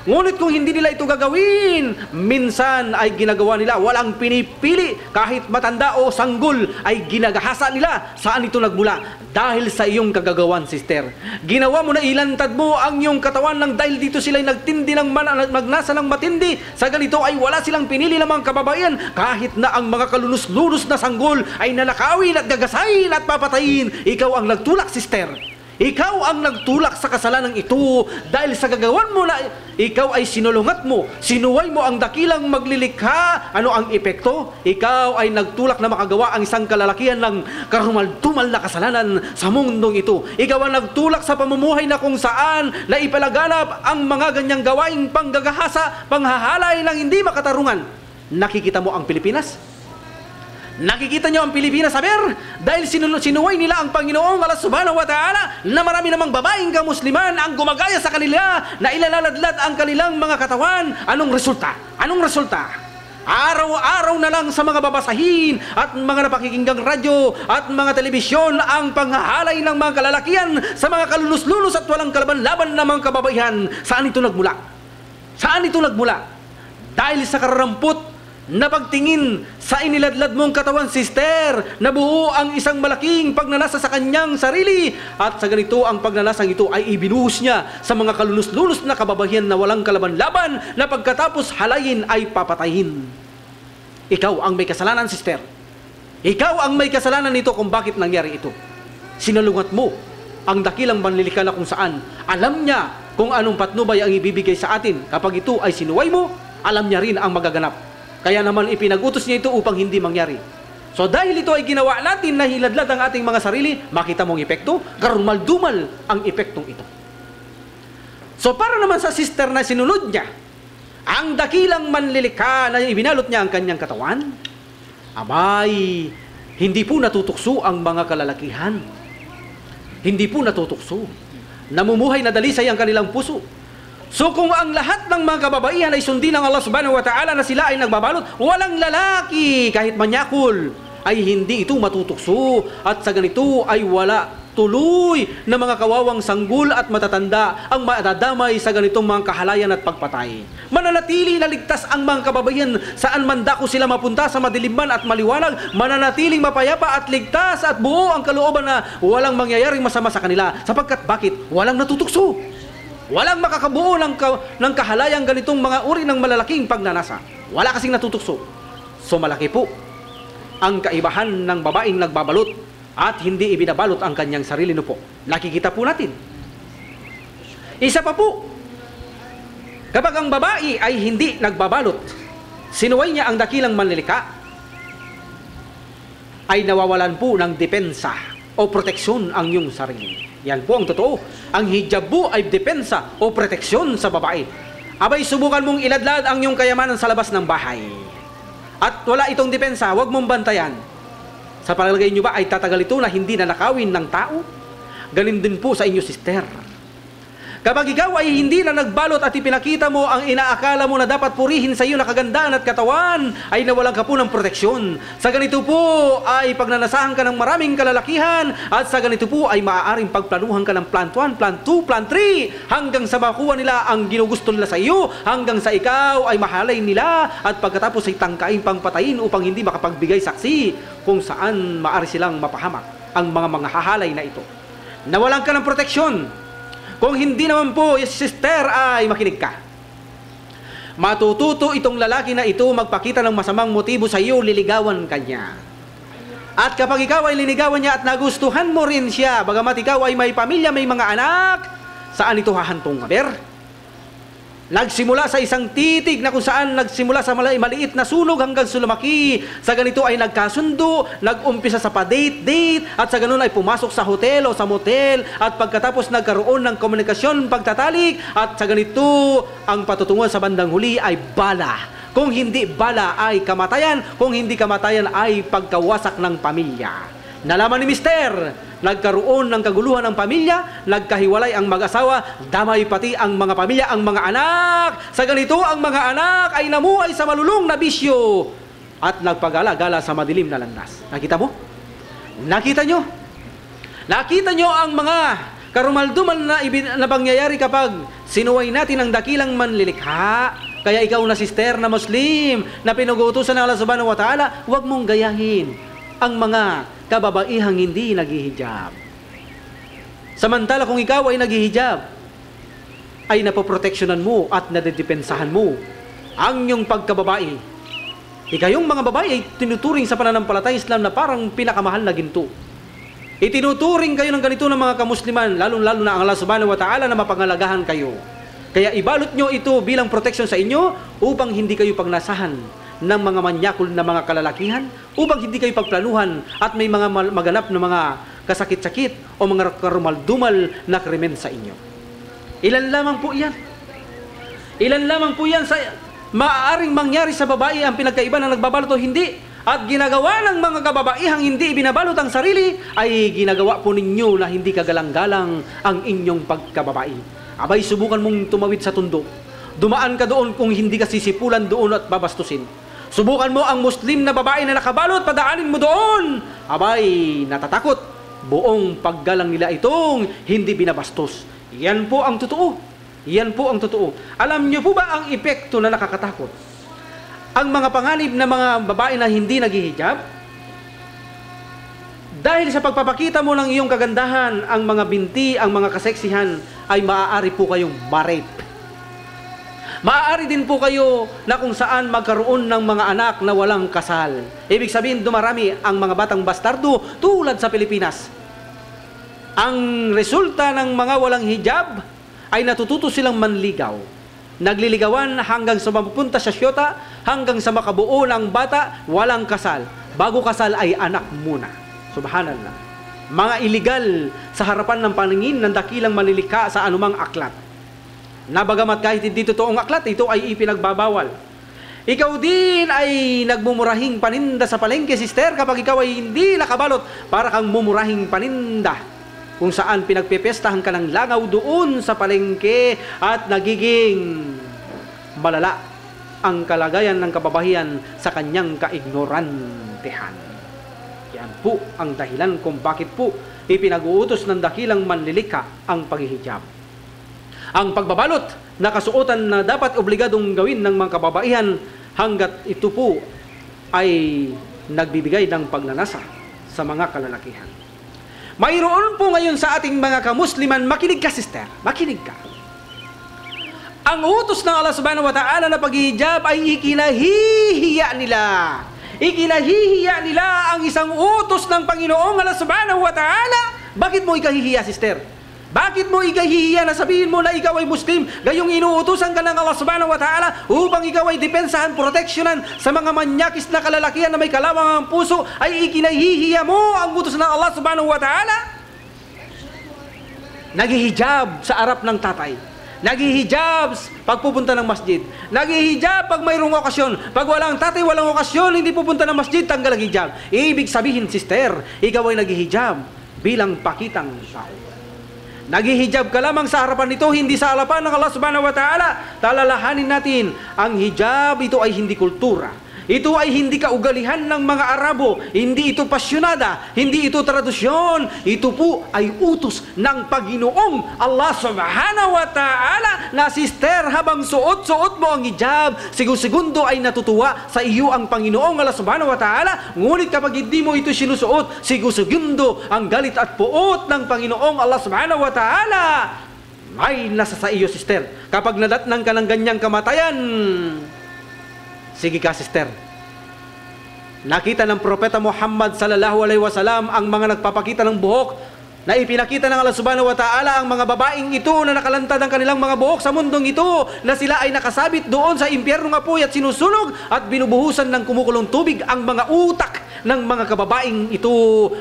Speaker 4: Ngunit kung hindi nila ito gagawin, minsan ay ginagawa nila, walang pinipili, kahit matanda o sanggol ay ginagahasa nila. Saan ito nagmula? Dahil sa iyong kagagawan, sister. Ginawa mo na ilantad mo ang iyong katawan nang dahil dito sila'y nagtindi ng magnasa ng matindi. Sa ganito ay wala silang pinili lamang kababayan, kahit na ang mga kalunos-lunos na sanggol ay nalakawin at gagasain at papatayin. Ikaw ang nagtulak, sister. Ikaw ang nagtulak sa kasalanan ito dahil sa gagawan mo na ikaw ay sinulungat mo, sinuway mo ang dakilang maglilikha. Ano ang epekto? Ikaw ay nagtulak na makagawa ang isang kalalakihan ng karumal-dumal na kasalanan sa mundong ito. Ikaw ang nagtulak sa pamumuhay na kung saan na ipalaganap ang mga ganyang gawaing panggagahasa, panghahalay ng hindi makatarungan. Nakikita mo ang Pilipinas? Nakikita niyo ang Pilipinas, saber? Dahil sinuway nila ang Panginoong Allah Subhanahu wa Ta'ala na marami namang babaeng kamusliman ang gumagaya sa kanila na ilaladlad ang kanilang mga katawan. Anong resulta? Anong resulta? Araw-araw na lang sa mga babasahin at mga napakikinggang radyo at mga telebisyon ang panghahalay ng mga kalalakihan sa mga kalunos-lunos at walang kalaban-laban na mga kababaihan. Saan ito nagmula? Saan ito nagmula? Dahil sa kararampot na pagtingin sa iniladlad mong katawan, sister, na buo ang isang malaking pagnanasa sa kanyang sarili, at sa ganito ang pagnanasang ito ay ibinuhos niya sa mga kalunos-lunos na kababayan na walang kalaban-laban na pagkatapos halayin ay papatayin. Ikaw ang may kasalanan, sister. Ikaw ang may kasalanan nito kung bakit nangyari ito. Sinalungat mo ang dakilang manlilika na kung saan alam niya kung anong patnubay ang ibibigay sa atin. Kapag ito ay sinuway mo, alam niya rin ang magaganap. Kaya naman ipinagutos niya ito upang hindi mangyari. So dahil ito ay ginawa natin na hiladlad ang ating mga sarili, makita mong epekto, karumal-dumal ang epektong ito. So para naman sa sister na sinunod niya, ang dakilang manlilikha na ibinalot niya ang kanyang katawan, abay, hindi po natutukso ang mga kalalakihan. Hindi po natutukso. Namumuhay na dalisay ang kanilang puso. So kung ang lahat ng mga kababaihan ay sundin ng Allah Subhanahu wa Ta'ala na sila ay nagbabalot, walang lalaki kahit manyakol ay hindi ito matutukso, at sa ganito ay wala tuloy na mga kawawang sanggol at matatanda ang madadamay sa ganitong mga kahalayan at pagpatay. Mananatili na ligtas ang mga kababaihan saan man dako sila mapunta, sa madilimman at maliwanag. Mananatiling mapayapa at ligtas at buo ang kalooban na walang mangyayaring masama sa kanila. Sapagkat bakit? Walang natutukso. Walang makakabuo ng kahalayang ganitong mga uri ng malalaking pagnanasa. Wala kasing natutukso. So malaki po ang kaibahan ng babaeng nagbabalot at hindi ibinabalot ang kanyang sarili no po. Nakikita po natin. Isa pa po, kapag ang babae ay hindi nagbabalot, sinuway niya ang dakilang manlilika, ay nawawalan po ng depensa o proteksyon ang iyong sarili. Yan po ang totoo. Ang hijab po ay depensa o proteksyon sa babae. Abay, subukan mong iladlad ang iyong kayamanan sa labas ng bahay. At wala itong depensa, huwag mong bantayan. Sa palagay nyo ba ay tatagal ito na hindi na nakawin ng tao? Ganin din po sa inyo, sister. Kapag ikaw ay hindi na nagbalot at ipinakita mo ang inaakala mo na dapat purihin sa iyo na kagandahan at katawan, ay nawalan ka po ng proteksyon. Sa ganito po ay pagnanasahan ka ng maraming kalalakihan, at sa ganito po ay maaaring pagplanuhan ka ng plan 1, plan 2, plan 3, hanggang sa makuha nila ang ginugusto nila sa iyo, hanggang sa ikaw ay mahalay nila, at pagkatapos ay tangkain pang patayin upang hindi makapagbigay saksi kung saan maaari silang mapahamak ang mga hahalay na ito. Nawalan ka ng proteksyon. Kung hindi naman po, sister, ay makinig ka. Matututo itong lalaki na ito magpakita ng masamang motibo sa iyo, liligawan ka niya. At kapag ikaw ay linigawan niya at nagustuhan mo rin siya, bagamat ikaw ay may pamilya, may mga anak, saan ito hahantong, haber? Nagsimula sa isang titig na kung saan nagsimula sa maliit na sunog hanggang lumaki. Sa ganito ay nagkasundo, nag-umpisa sa pa-date, at sa ganun ay pumasok sa hotel o sa motel, at pagkatapos nagkaroon ng komunikasyon, pagtatalik, at sa ganito ang patutunguhan sa bandang huli ay bala. Kung hindi bala ay kamatayan, kung hindi kamatayan ay pagkawasak ng pamilya. Nalaman ni Mister, nagkaroon ng kaguluhan ng pamilya, nagkahiwalay ang mag-asawa, damay pati ang mga pamilya, ang mga anak. Sa ganito, ang mga anak ay namuhay sa malulung na bisyo at nagpagala-gala sa madilim na landas. Nakita mo? Nakita nyo? Nakita nyo ang mga karumaldumal na pangyayari kapag sinuway natin ang dakilang manlilikha. Kaya ikaw na sister na Muslim na pinag-uutusan ng Allah subhanahu wa ta'ala, huwag mong gayahin ang mga kababaihang hindi naghihijab. Samantala kung ikaw ay naghihijab, ay napoproteksyonan mo at nadedepensahan mo ang iyong pagkababae. Ikayong mga babae ay tinuturing sa pananampalatay Islam na parang pinakamahal na ginto. Itinuturing kayo ng ganito ng mga kamusliman, lalong-lalo na ang Allah subhanahu wa ta'ala na mapangalagahan kayo. Kaya ibalot nyo ito bilang proteksyon sa inyo upang hindi kayo pagnasahan ng mga manyakol na mga kalalakihan, upang hindi kayo pagplanuhan at may mga maganap na mga kasakit-sakit o mga karumaldumal na krimen sa inyo. Ilan lamang po yan. Ilan lamang po yan sa maaaring mangyari sa babae ang pinagkaiba ng nagbabalot o hindi. At ginagawa ng mga kababaihang hindi ibinabalot ang sarili, ay ginagawa po ninyo na hindi kagalang-galang ang inyong pagkababae. Abay, subukan mong tumawid sa tundo. Dumaan ka doon kung hindi ka sisipulan doon at babastusin. Subukan mo ang Muslim na babae na nakabalot, padaanin mo doon. Abay, natatakot. Buong paggalang nila itong hindi binabastos. Yan po ang totoo. Yan po ang totoo. Alam niyo po ba ang epekto na nakakatakot? Ang mga panganib na mga babae na hindi naghihijab, dahil sa pagpapakita mo ng iyong kagandahan, ang mga binti, ang mga kaseksihan, ay maaari po kayong ma-rape. Maaari din po kayo na kung saan magkaroon ng mga anak na walang kasal. Ibig sabihin, dumarami ang mga batang bastardo tulad sa Pilipinas. Ang resulta ng mga walang hijab ay natututo silang manligaw. Nagliligawan hanggang sa mapupunta sa syota, hanggang sa makabuo ng bata, walang kasal. Bago kasal ay anak muna. Subhanallah. Mga illegal sa harapan ng paningin ng dakilang manlilikha sa anumang aklat. Nabagamat kahit hindi totoong aklat, ito ay ipinagbabawal. Ikaw din ay nagmumurahing paninda sa palengke, sister, kapag ikaw ay hindi nakabalot, para kang mumurahing paninda. Kung saan pinagpepestahan ka ng langaw doon sa palengke at nagiging malala ang kalagayan ng kababayan sa kanyang kaignorantehan. Yan po ang dahilan kung bakit po ipinag-uutos ng dakilang manlilikha ang paghihijab. Ang pagbabalot na kasuotan na dapat obligadong gawin ng mga kababaihan hanggat ito po ay nagbibigay ng pagnanasa sa mga kalalakihan. Mayroon po ngayon sa ating mga kamusliman, makinig ka sister, makinig ka. Ang utos ng Allah subhanahu wa ta'ala na paghihijab ay ikinahihiya nila. Ikinahihiya nila ang isang utos ng Panginoong Allah subhanahu wa ta'ala. Bakit mo ikahihiya, sister? Bakit mo ikahihiya na sabihin mo na ikaw ay Muslim, gayong inuutusan ka ng Allah subhanahu wa ta'ala upang ikaw ay depensahan, proteksyonan sa mga manyakis na kalalakihan na may kalawang ang puso, ay ikinahihiya mo ang utos ng Allah subhanahu wa ta'ala? Naghihijab sa harap ng tatay. Naghihijab pag pupunta ng masjid. Naghihijab pag mayroong okasyon. Pag walang tatay, walang okasyon, hindi pupunta ng masjid, tanggal ang hijab. Ibig sabihin, sister, ikaw ay naghihijab bilang pakitang tao. Naghihijab ka lamang sa harapan nito, hindi sa harapan ng Allah subhanahu wa ta'ala. Talalahanin natin, ang hijab ito ay hindi kultura. Ito ay hindi kaugalihan ng mga Arabo, hindi ito pasyonada, hindi ito tradisyon. Ito po ay utos ng Panginoong Allah subhanahu wa ta'ala na sister, habang suot-suot mo ang hijab, segundo ay natutuwa sa iyo ang Panginoong Allah subhanahu wa ta'ala. Ngunit kapag hindi mo ito sinusuot, segundo ang galit at puot ng Panginoong Allah subhanahu wa ta'ala. May nasa sa iyo, sister. Kapag nadatnang ka ng ganyang kamatayan, sige ka, sister. Nakita ng Propeta Muhammad sallallahu alaihi wasallam ang mga nagpapakita ng buhok na ipinakita ng Allah subhanahu wa ta'ala ang mga babaeng ito na nakalantad ang kanilang mga buhok sa mundong ito, na sila ay nakasabit doon sa impyerno ng apoy at sinusunog at binubuhusan ng kumukulong tubig ang mga utak ng mga kababaeng ito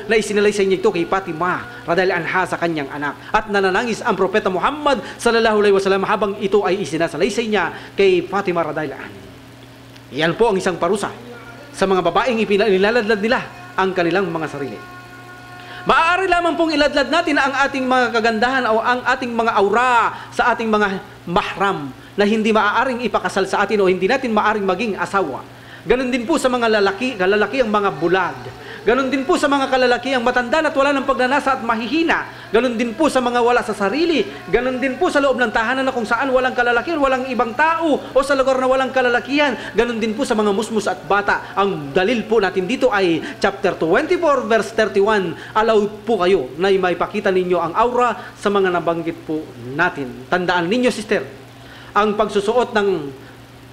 Speaker 4: na isinalaysay niya ito kay Fatima radhiyallahu anha sa kanyang anak. At nananangis ang Propeta Muhammad sallallahu alaihi wasallam habang ito ay isinasalaysay niya kay Fatima radhiyallahu anha. Yan po ang isang parusa sa mga babaeng ipinilaladlad nila ang kanilang mga sarili. Maaari lamang pong iladlad natin ang ating mga kagandahan o ang ating mga aura sa ating mga mahram na hindi maaaring ipakasal sa atin o hindi natin maaaring maging asawa. Ganon din po sa mga kalalaki ang mga bulag. Ganon din po sa mga kalalaki ang matanda at wala ng pagnanasa at mahihina. Ganon din po sa mga wala sa sarili. Ganon din po sa loob ng tahanan na kung saan walang kalalakihan, walang ibang tao, o sa lugar na walang kalalakihan. Ganon din po sa mga musmus at bata. Ang dalil po natin dito ay chapter 24 verse 31. Allowed po kayo na maipakita ninyo ang aura sa mga nabanggit po natin. Tandaan ninyo, sister, ang pagsusuot ng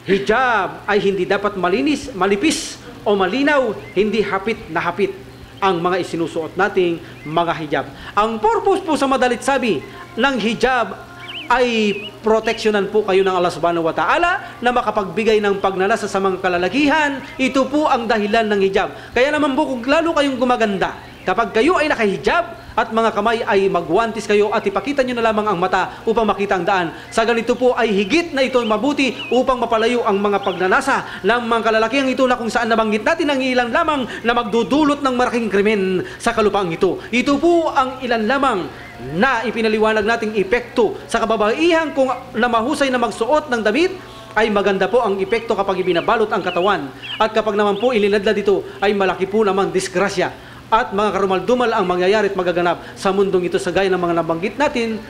Speaker 4: hijab ay hindi dapat malinis, malipis, o malinaw, hindi hapit na hapit ang mga isinusuot nating mga hijab. Ang purpose po sa madalit sabi ng hijab ay proteksyonan po kayo ng Allah subhanahu wa ta'ala na makapagbigay ng pagnanasa sa mga kalalakihan. Ito po ang dahilan ng hijab. Kaya naman po kung lalo kayong gumaganda, kapag kayo ay nakahijab at mga kamay ay magwantis kayo at ipakita nyo na lamang ang mata upang makita ang daan. Sa ganito po ay higit na ito mabuti upang mapalayo ang mga pagnanasa ng mga kalalakihan ito na kung saan nabanggit natin ang ilan lamang na magdudulot ng malaking krimen sa kalupaang ito. Ito po ang ilan lamang na ipinaliwanag nating epekto sa kababaihan kung na mahusay na magsuot ng damit. Ay maganda po ang epekto kapag ibinabalot ang katawan. At kapag naman po ililadlad dito ay malaki po naman disgrasya at mga karumal-dumal ang mangyayari at magaganap sa mundong ito sa gaya ng mga nabanggit natin,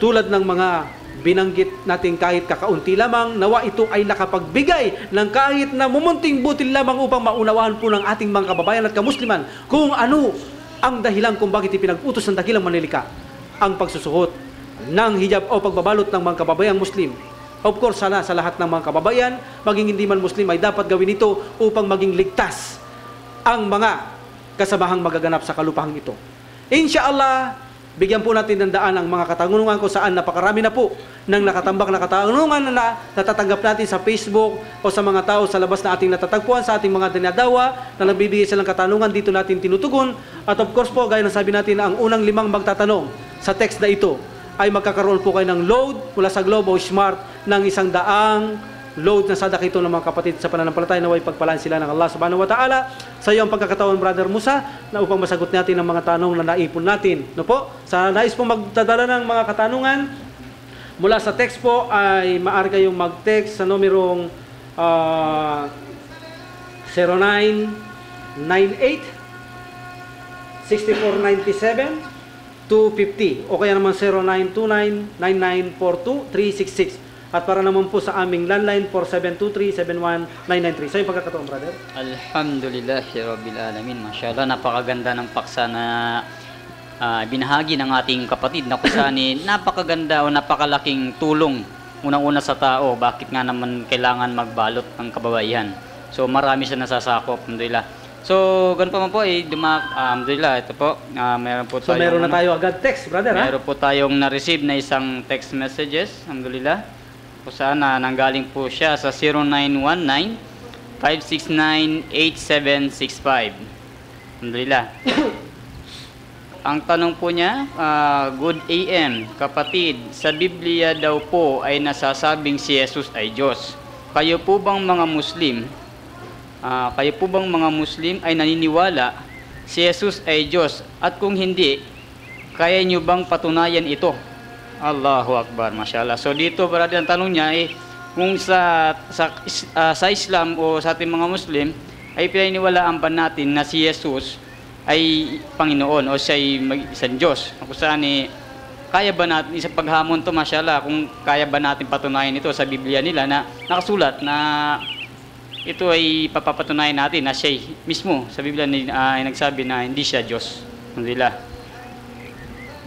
Speaker 4: tulad ng mga binanggit natin kahit kakaunti lamang. Nawa ito ay nakapagbigay ng kahit na mumunting butil lamang upang maunawahan po ng ating mga kababayan at kamusliman kung ano ang dahilan kung bakit ipinag-utos ng dakilang manlilika ang pagsusuot ng hijab o pagbabalot ng mga kababayang Muslim. Of course, sana sa lahat ng mga kababayan, maging hindi man Muslim, ay dapat gawin ito upang maging ligtas ang mga kasamahang magaganap sa kalupahang ito. Insyaallah, bigyan po natin ng daan ang mga katanungan kung saan napakarami na po ng nakatambak na katanungan na natatanggap natin sa Facebook o sa mga tao sa labas na ating natatagpuan sa ating mga dinadawa na nagbibigay silang katanungan, dito natin tinutugon. At of course po, gaya ng sabi natin, ang unang 5 magtatanong sa text na ito ay magkakaroon po kayo ng load mula sa Globe o Smart ng 100 load na sadak ito ng mga kapatid sa pananampalataya, naway pagpalaan sila ng Allah subhanahu wa ta'ala. Sa iyo ang pagkakataon, Brother Musa, na upang masagot natin ang mga tanong na naipon natin. No po? Sa nais po magdadala ng mga katanungan mula sa text po ay maaari kayong mag-text sa numerong 0998 6497 250 o kaya naman 0929 9942 366. At para naman po sa aming landline 4723-71993. Sa yung pagkakataon, brother.
Speaker 5: Alhamdulillahi Rabbil Alamin. Mashallah, napakaganda ng paksa na binahagi ng ating kapatid na kung saan napakaganda o napakalaking tulong unang-una sa tao. Bakit nga naman kailangan magbalot ng kababaihan? So marami siya nasasakop, alhamdulillah. So ganun pa man po, alhamdulillah, ito po, meron po
Speaker 4: So
Speaker 5: tayong,
Speaker 4: meron na tayo agad text, brother, ha?
Speaker 5: meron po tayong na-receive na isang text messages, alhamdulillah. Kung saan nanggaling po siya sa 0919-569-8765. Alhamdulillah. Ang tanong po niya, good AM, kapatid, sa Biblia daw po ay nasasabing si Jesus ay Diyos. Kayo po bang mga Muslim ay naniniwala si Jesus ay Diyos? At kung hindi, kaya nyo bang patunayan ito? Allahu Akbar, mashallah. So dito, brother, ang tanong niya ay kung sa Islam o sa ating mga Muslim ay pinaniwalaan ba natin na si Jesus ay Panginoon o siya ay isang Diyos. Kung saan kaya ba natin, isang paghamon to, mashallah, kung kaya ba natin patunayan ito sa Biblia nila na nakasulat na ito ay papapatunayan natin na siya mismo sa Biblia ay nagsabi na hindi siya Diyos. Alhamdulillah.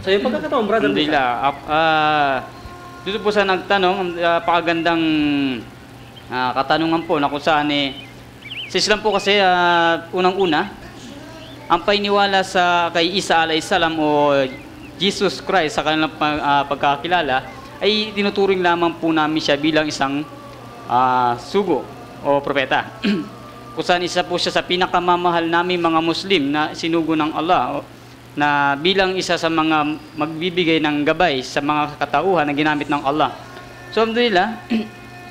Speaker 4: So yung pagkakataon, brother,
Speaker 5: Alhamdulillah. Dito po sa nagtanong, pakagandang katanungan po na kung saan sa Islam po kasi unang-una, ang painiwala kay Isa alayhisalam o Jesus Christ sa kanilang pagkakilala ay tinuturing lamang po namin siya bilang isang sugo o propeta. Kung saan isa po siya sa pinakamamahal namin mga Muslim na sinugo ng Allah na bilang isa sa mga magbibigay ng gabay sa mga katauhan na ginamit ng Allah. So alhamdulillah,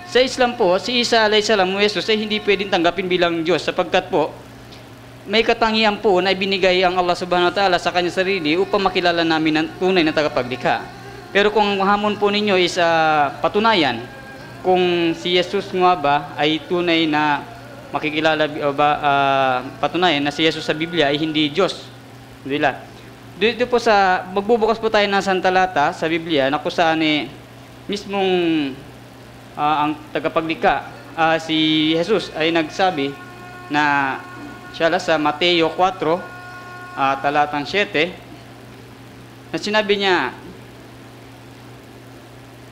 Speaker 5: sa Islam po, si Isa alayhisalam o Jesus ay hindi pwedeng tanggapin bilang Diyos sapagkat po may katangian po na ibinigay ang Allah subhanahu wa ta'ala sa kanyang sarili upang makilala namin ang tunay na tagapaglikha. Pero kung hamon po ninyo is patunayan kung si Jesus nga ba ay tunay na makikilala patunayan na si Jesus sa Biblia ay hindi Diyos. Alhamdulillah. Dito po magbubukas po tayo ng santalata sa Biblia na kung saan mismong ang tagapaglikha si Jesus ay nagsabi na siya sa Mateo 4 talatang 7 na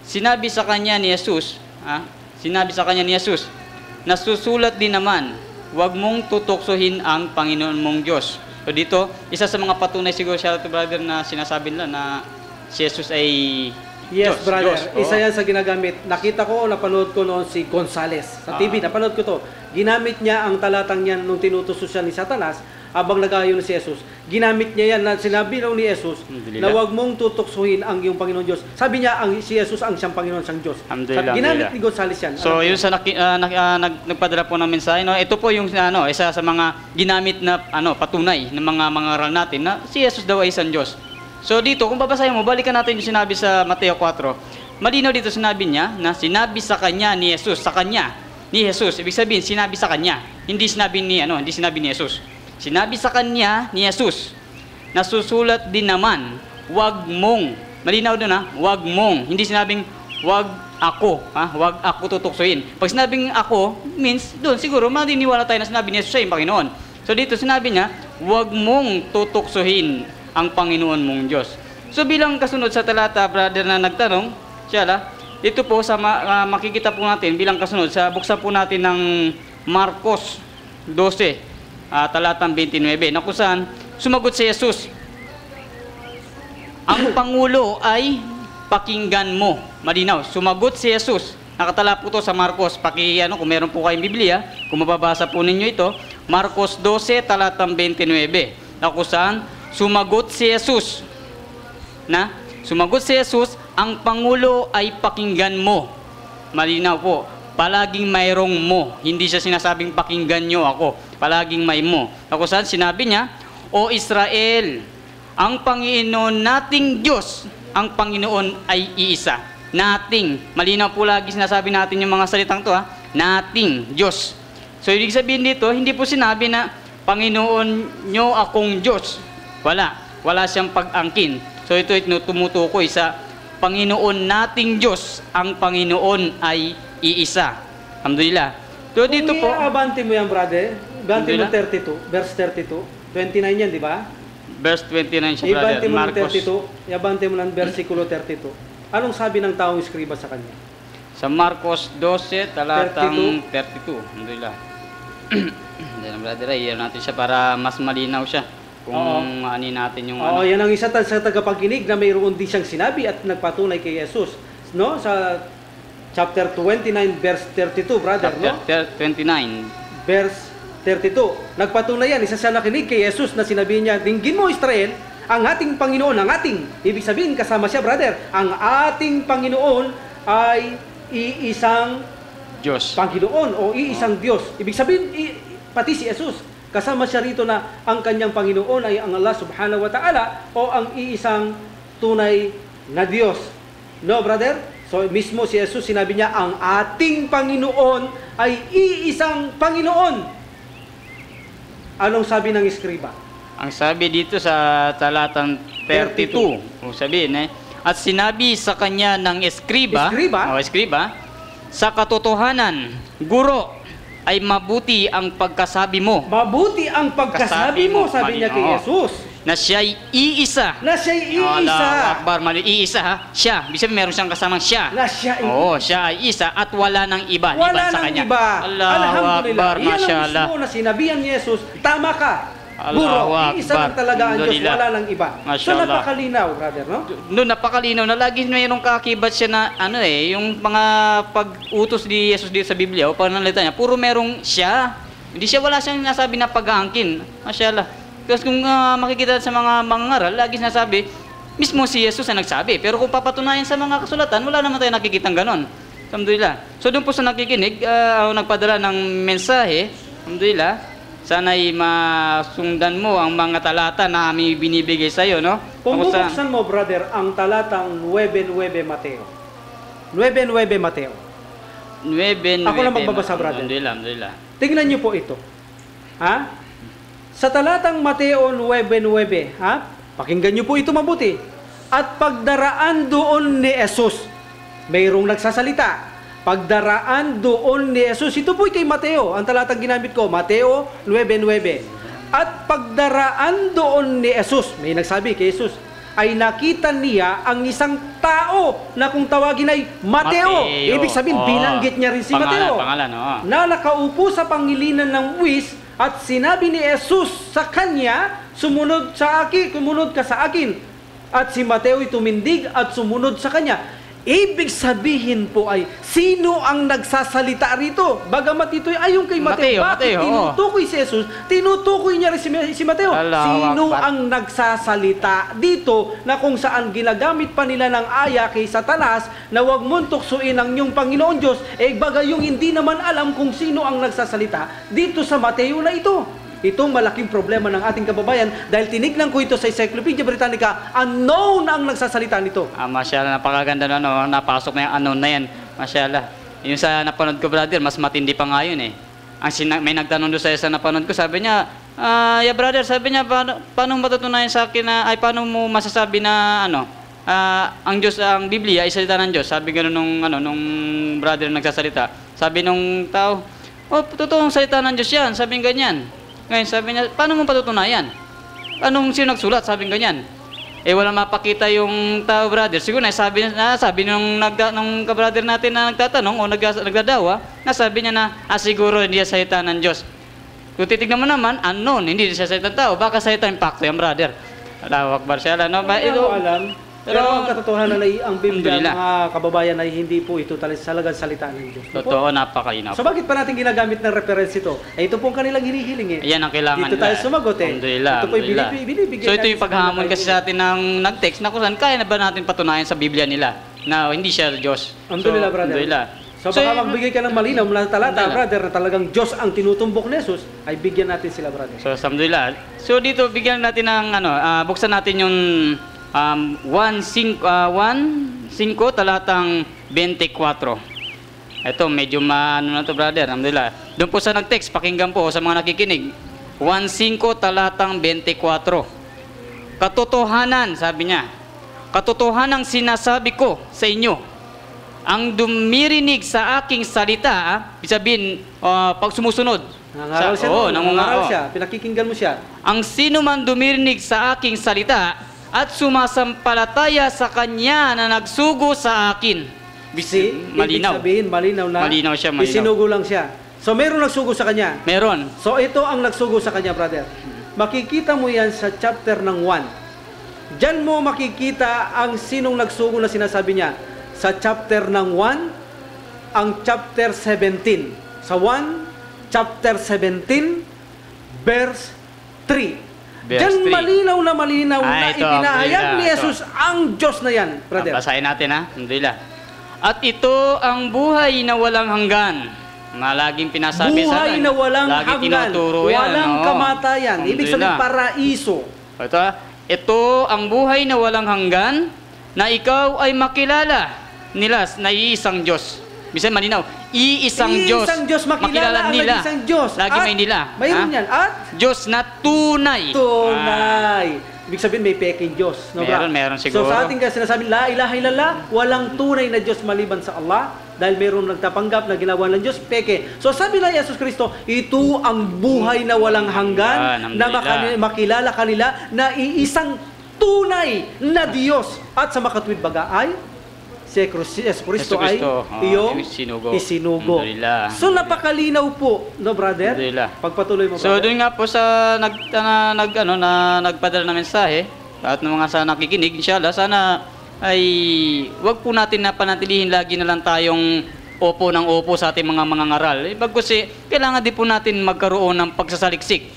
Speaker 5: sinabi sa kanya ni Jesus, nasusulat din naman, huwag mong tutuksohin ang Panginoon mong Diyos. So dito, isa sa mga patunay siguro siya to, brother, na sinasabi nila na si Jesus ay
Speaker 4: Yes,
Speaker 5: Diyos,
Speaker 4: brother.
Speaker 5: Diyos.
Speaker 4: Isa yan sa ginagamit. Nakita ko, napanood ko noon si Gonzales. Sa TV, napanood ko to. Ginamit niya ang talatang yan nung tinutusos siya ni Satanas habang nagayon si Jesus. Ginamit niya yan na sinabi ni Jesus na huwag mong tutuksuhin ang iyong Panginoon Diyos. Sabi niya, si Jesus ang siyang Panginoon, siyang Diyos. Ginamit ni Gonzales yan.
Speaker 5: So, yun sa nagpadala po ng mensahe, no? Ito po yung isa sa mga ginamit na patunay ng mga aral natin na si Jesus daw ay isang Diyos. So dito, kung babasahin mo, balikan natin yung sinabi sa Mateo 4. Malinaw dito sinabi niya na sinabi sa kanya ni Jesus, sa kanya ni Jesus. Ibig sabihin, sinabi sa kanya. Hindi sinabi ni Jesus. Sinabi sa kanya ni Jesus. Nasusulat din naman, wag mong. Malinaw doon wag mong. Hindi sinabing wag ako, wag ako tutuksoin. Pag sinabing ako, means doon siguro madiniwala tayo na sinabi ni Jesus siya yung Panginoon. So dito sinabi niya, wag mong tutuksohin ang Panginoon mong Diyos. So bilang kasunod sa talata, brother, na nagtanong, dito po sa makikita po natin bilang kasunod sa buksan po natin ng Marcos 12, talatang 29, na kung saan sumagot si Jesus, ang Pangulo ay pakinggan mo. Malinaw, sumagot si Jesus. Nakatala po to sa Marcos. Kung meron po kayong Biblia, kung mababasa po ninyo ito, Marcos 12, talatang 29, na kung saan sumagot si Jesus. Ang Pangulo ay pakinggan mo. Malinaw po, palaging mayroong mo. Hindi siya sinasabing pakinggan nyo ako. Palaging may mo. Kung saan sinabi niya, O Israel, ang Panginoon nating Diyos, ang Panginoon ay iisa. Nating. Malinaw po lagi sinasabi natin yung mga salitang to, nating Diyos. So ibig sabihin dito, hindi po sinabi na Panginoon nyo akong Diyos. Wala siyang pag-angkin. So ito tumutukoy sa Panginoon nating Diyos, ang Panginoon ay iisa. Alhamdulillah. So dito po,
Speaker 4: abante mo yan, brother. Abante mo 32, verse 32. 29 yan, di ba?
Speaker 5: Verse 29 siya, brother.
Speaker 4: Ibante mo ng
Speaker 5: Marcos.
Speaker 4: 32, ibante mo ng versikulo 32. Anong sabi ng taong eskriba sa kanya?
Speaker 5: Sa Marcos 12, talatang 32. Alhamdulillah. Hindi na brother, iyan natin siya para mas malinaw siya. Kung ani natin yung
Speaker 4: Oo, yan ang isa sa tagapakinig na mayroon din siyang sinabi at nagpatunay kay Jesus. No? Sa chapter 29 verse 32, brother, no?
Speaker 5: Chapter 29.
Speaker 4: Verse 32. Nagpatunay yan, isa siya nakinig kay Jesus na sinabi niya, "Dinggin mo Israel, ang ating Panginoon, ang ating." Ibig sabihin, kasama siya, brother. Ang ating Panginoon ay iisang
Speaker 5: Diyos.
Speaker 4: Panginoon o iisang Diyos. Ibig sabihin, pati si Jesus, kasama siya rito na ang kanyang Panginoon ay ang Allah subhanahu wa ta'ala o ang iisang tunay na Diyos. No, brother? So, mismo si Jesus, sinabi niya, ang ating Panginoon ay iisang Panginoon. Anong sabi ng eskriba?
Speaker 5: Ang sabi dito sa talatang 32, kung sabihin at sinabi sa kanya ng eskriba, sa katotohanan, guro, ay mabuti ang pagkasabi mo.
Speaker 4: Mabuti ang pagkasabi mo, sabi niya kay Jesus.
Speaker 5: Na siya'y iisa.
Speaker 4: Na siya'y iisa.
Speaker 5: Allahu Akbar, iisa ha. Siya, bisa meron siyang kasamang siya.
Speaker 4: Na siya
Speaker 5: Oo, siya ay isa at wala nang iba.
Speaker 4: Wala
Speaker 5: sa
Speaker 4: nang
Speaker 5: kanya.
Speaker 4: iba.
Speaker 5: Allahu Akbar,
Speaker 4: Iyan ang
Speaker 5: masyaallah.
Speaker 4: mismo na sinabihan ni Jesus, tama ka.
Speaker 5: Allahu
Speaker 4: Guro, iisa lang
Speaker 5: Akbar.
Speaker 4: talaga ang Diyos,
Speaker 5: Alhamdulillah.
Speaker 4: wala nang iba. So
Speaker 5: Masyaallah.
Speaker 4: napakalinaw, brother, no?
Speaker 5: Noon napakalinaw na lagi mayroong kakibat siya na yung mga pag-utos ni Jesus dito sa Biblia o pananalita niya, puro merong siya. Hindi siya wala siyang nasabi na pag-aangkin. Masyaallah. Kasi kung makikita sa mga mangaral, lagi sinasabi, mismo si Jesus ang nagsabi. Pero kung papatunayan sa mga kasulatan, wala naman tayo nakikitang ganon. Alhamdulillah. So doon po sa nakikinig, nagpadala ng mensahe, alhamdulillah, sana'y masundan mo ang mga talata na aming binibigay sa iyo, no?
Speaker 4: Kung
Speaker 5: Ako sa-
Speaker 4: bubuksan mo, brother, ang talatang 9:9 Mateo. 9:9 Mateo.
Speaker 5: 9.
Speaker 4: Ako lang magbabasa, brother.
Speaker 5: Alhamdulillah.
Speaker 4: Tingnan niyo po ito. Ha? Sa talatang Mateo 9:9, ha? Pakinggan niyo po ito mabuti. At pagdaraan doon ni Jesus, mayroong nagsasalita. Pagdaraan doon ni Jesus, ito po kay Mateo, ang talatang ginamit ko, Mateo 9:9. At pagdaraan doon ni Jesus, may nagsabi kay Jesus, ay nakita niya ang isang tao na kung tawagin ay Mateo. Ibig sabihin, binanggit niya rin si Mateo.
Speaker 5: Pangalan,
Speaker 4: Na nakaupo sa pangilinan ng buwis at sinabi ni Jesus sa kanya, sumunod ka sa akin. At si Mateo ay tumindig at sumunod sa kanya. Ibig sabihin po ay, sino ang nagsasalita rito? Bagamat ito ay ayon kay Mateo. Bakit tinutukoy si Jesus? Tinutukoy niya rin si Mateo. Sino ang nagsasalita dito na kung saan ginagamit pa nila ng aya kay Satanas na huwag mong tuksuin ang iyong Panginoon Diyos, bagayong hindi naman alam kung sino ang nagsasalita dito sa Mateo na ito. Itong malaking problema ng ating kababayan dahil tinignan ko ito sa Encyclopedia Britannica, unknown ang nagsasalita nito.
Speaker 5: Masyaallah, napakaganda na napasok na yung unknown na yan. Masyaallah. Yung sa napanood ko, brother, mas matindi pa nga yun eh. May nagtanong doon sa isa napanood ko, sabi niya, brother, sabi niya, paano matutunayan sa akin na, paano mo masasabi na, ang Diyos, ang Biblia ay salita ng Diyos? Sabi gano'n nung brother nagsasalita. Sabi nung tao, totoong salita ng Diyos yan, sabi ganyan. Ngayon sabi niya, paano mo patutunayan? Anong sino nagsulat? Sabi ganyan. Wala mapakita yung tao, brother. Siguro sabi nung kabrother natin na nagtatanong o nagdadawa, nasabi niya na, siguro hindi siya salita ng Diyos. Kung titignan mo naman, unknown, hindi siya salita ng tao. Baka salita ng pakto yan, brother. Allahu Akbar siya.
Speaker 4: Hindi ko alam. Pero ang katotohanan ay ang Biblia, mga kababayan, ay hindi po ito talagang salita ng Diyos.
Speaker 5: Totoo, napakalinaw.
Speaker 4: So bakit pa natin ginagamit ng reference ito? Ito po ang kanilang hinihiling
Speaker 5: Ayan ang kailangan.
Speaker 4: Dito tayo sumagot
Speaker 5: Alhamdulillah.
Speaker 4: Ito po binibigay.
Speaker 5: So ito yung paghamon kasi sa atin ng nag-text na kung saan kaya na ba natin patunayan sa Biblia nila na hindi siya Diyos.
Speaker 4: Alhamdulillah, brother.
Speaker 5: Alhamdulillah.
Speaker 4: So baka magbigay ka ng malinaw mula talata, brother, na talagang Diyos ang tinutumbok ni Jesus, ay bigyan natin sila, brother.
Speaker 5: So alhamdulillah. So dito bigyan natin ng buksan natin yung 1:5 talatang 24. Ito medyo na to, brother. Alhamdulillah. Doon po sa nag-text, pakinggan po sa mga nakikinig. 1:5 talatang 24. Katotohanan, sabi niya. Katotohanan ang sinasabi ko sa inyo. Ang dumirinig sa aking salita, sabihin, pag sumusunod.
Speaker 4: Nangaral siya, nangaral siya, pinakikinggan mo siya.
Speaker 5: Ang sino man dumirinig sa aking salita at sumasampalataya sa kanya na nagsugo sa akin. Malinaw.
Speaker 4: Ibig sabihin, malinaw na.
Speaker 5: Malinaw siya, malinaw.
Speaker 4: Isinugo lang siya. So mayroong nagsugo sa kanya.
Speaker 5: Meron.
Speaker 4: So ito ang nagsugo sa kanya, brother. Makikita mo yan sa chapter ng 1. Diyan mo makikita ang sinong nagsugo na sinasabi niya. Sa chapter ng 1, ang chapter 17. Sa 1, chapter 17, verse 3.
Speaker 5: Verse
Speaker 4: Diyan
Speaker 5: 3.
Speaker 4: malinaw na
Speaker 5: Ito,
Speaker 4: ipinahayag
Speaker 5: alhamdulillah,
Speaker 4: ni Jesus ang Diyos na yan, brother.
Speaker 5: Basahin natin ha. Alhamdulillah. At ito ang buhay na walang hanggan. Na laging pinasabi sa
Speaker 4: Buhay na walang
Speaker 5: lagi
Speaker 4: hanggan,
Speaker 5: tinuturo yan,
Speaker 4: walang
Speaker 5: oo.
Speaker 4: kamatayan. Ibig sabihin,
Speaker 5: Alhamdulillah.
Speaker 4: paraiso.
Speaker 5: Ito ang buhay na walang hanggan, na ikaw ay makilala nila na iisang Diyos. Bisan malinaw, iisang Diyos.
Speaker 4: Iisang Diyos, makilala ang
Speaker 5: nila.
Speaker 4: nag-isang Diyos.
Speaker 5: Lagi may nila.
Speaker 4: Mayroon yan. At
Speaker 5: Diyos na tunay.
Speaker 4: tunay. Ibig sabihin, may peking Diyos. No, bro?
Speaker 5: Meron siguro.
Speaker 4: So sa ating kasi sinasabi, la ilaha illallah, walang tunay na Diyos maliban sa Allah. Dahil mayroong nagtapanggap na ginawa ng Diyos, peke. So sabi na Jesus Kristo, ito ang buhay na walang hanggan, na makilala kanila na iisang tunay na Diyos. At sa makatwid baga ay si Jesus Kristo ay iyong isinugo. So napakalinaw po, no brother? Pagpatuloy mo,
Speaker 5: So
Speaker 4: brother.
Speaker 5: doon nga po sa nagpadala ng mensahe at ng mga sa nakikinig, inshallah, sana ay wag po natin na panatilihin lagi na lang tayong opo ng opo sa ating mga ngaral. Bagkus kailangan din po natin magkaroon ng pagsasaliksik.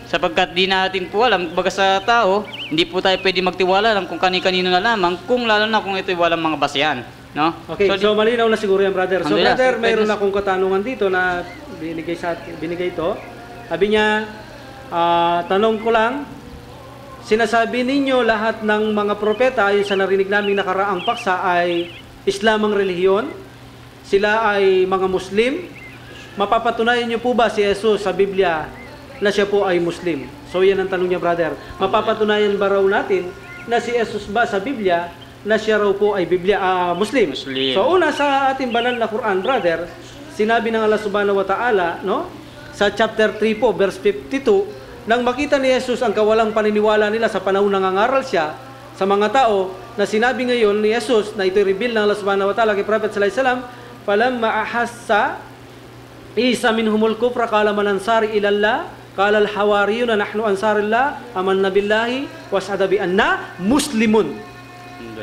Speaker 5: Sapagkat di natin po alam, baga sa tao, hindi po tayo pwede magtiwala lang kung kani-kanino na lamang, kung lalo na kung ito'y walang mga basehan. No?
Speaker 4: Okay, so malinaw na siguro yan, brother. So
Speaker 5: Alhamdulillah.
Speaker 4: brother, mayroon akong katanungan dito na binigay ito. Sabi niya, tanong ko lang, sinasabi ninyo lahat ng mga propeta, yung sa narinig namin nakaraang paksa ay Islam ang relihiyon, sila ay mga Muslim. Mapapatunayan niyo po ba si Jesus sa Biblia na siya po ay Muslim? So yan ang tanong niya, brother. Mapapatunayan ba raw natin na si Jesus ba sa Biblia na siya raw po ay Muslim? So una sa ating banal na Quran, brother, sinabi ng Allah subhanahu wa ta'ala, no? Sa chapter 3 po, verse 52, nang makita ni Jesus ang kawalang paniniwala nila sa panahon nangangaral siya sa mga tao, na sinabi ngayon ni Jesus na ito'y reveal ng Allah subhanahu wa ta'ala kay Prophet sallallahu alaihi wasallam, falamma ahassa Isa minhumul kufra qala man ansari ilallah qala al hawariyuna nahnu ansarillah amanna billahi washhadu bi anna muslimun.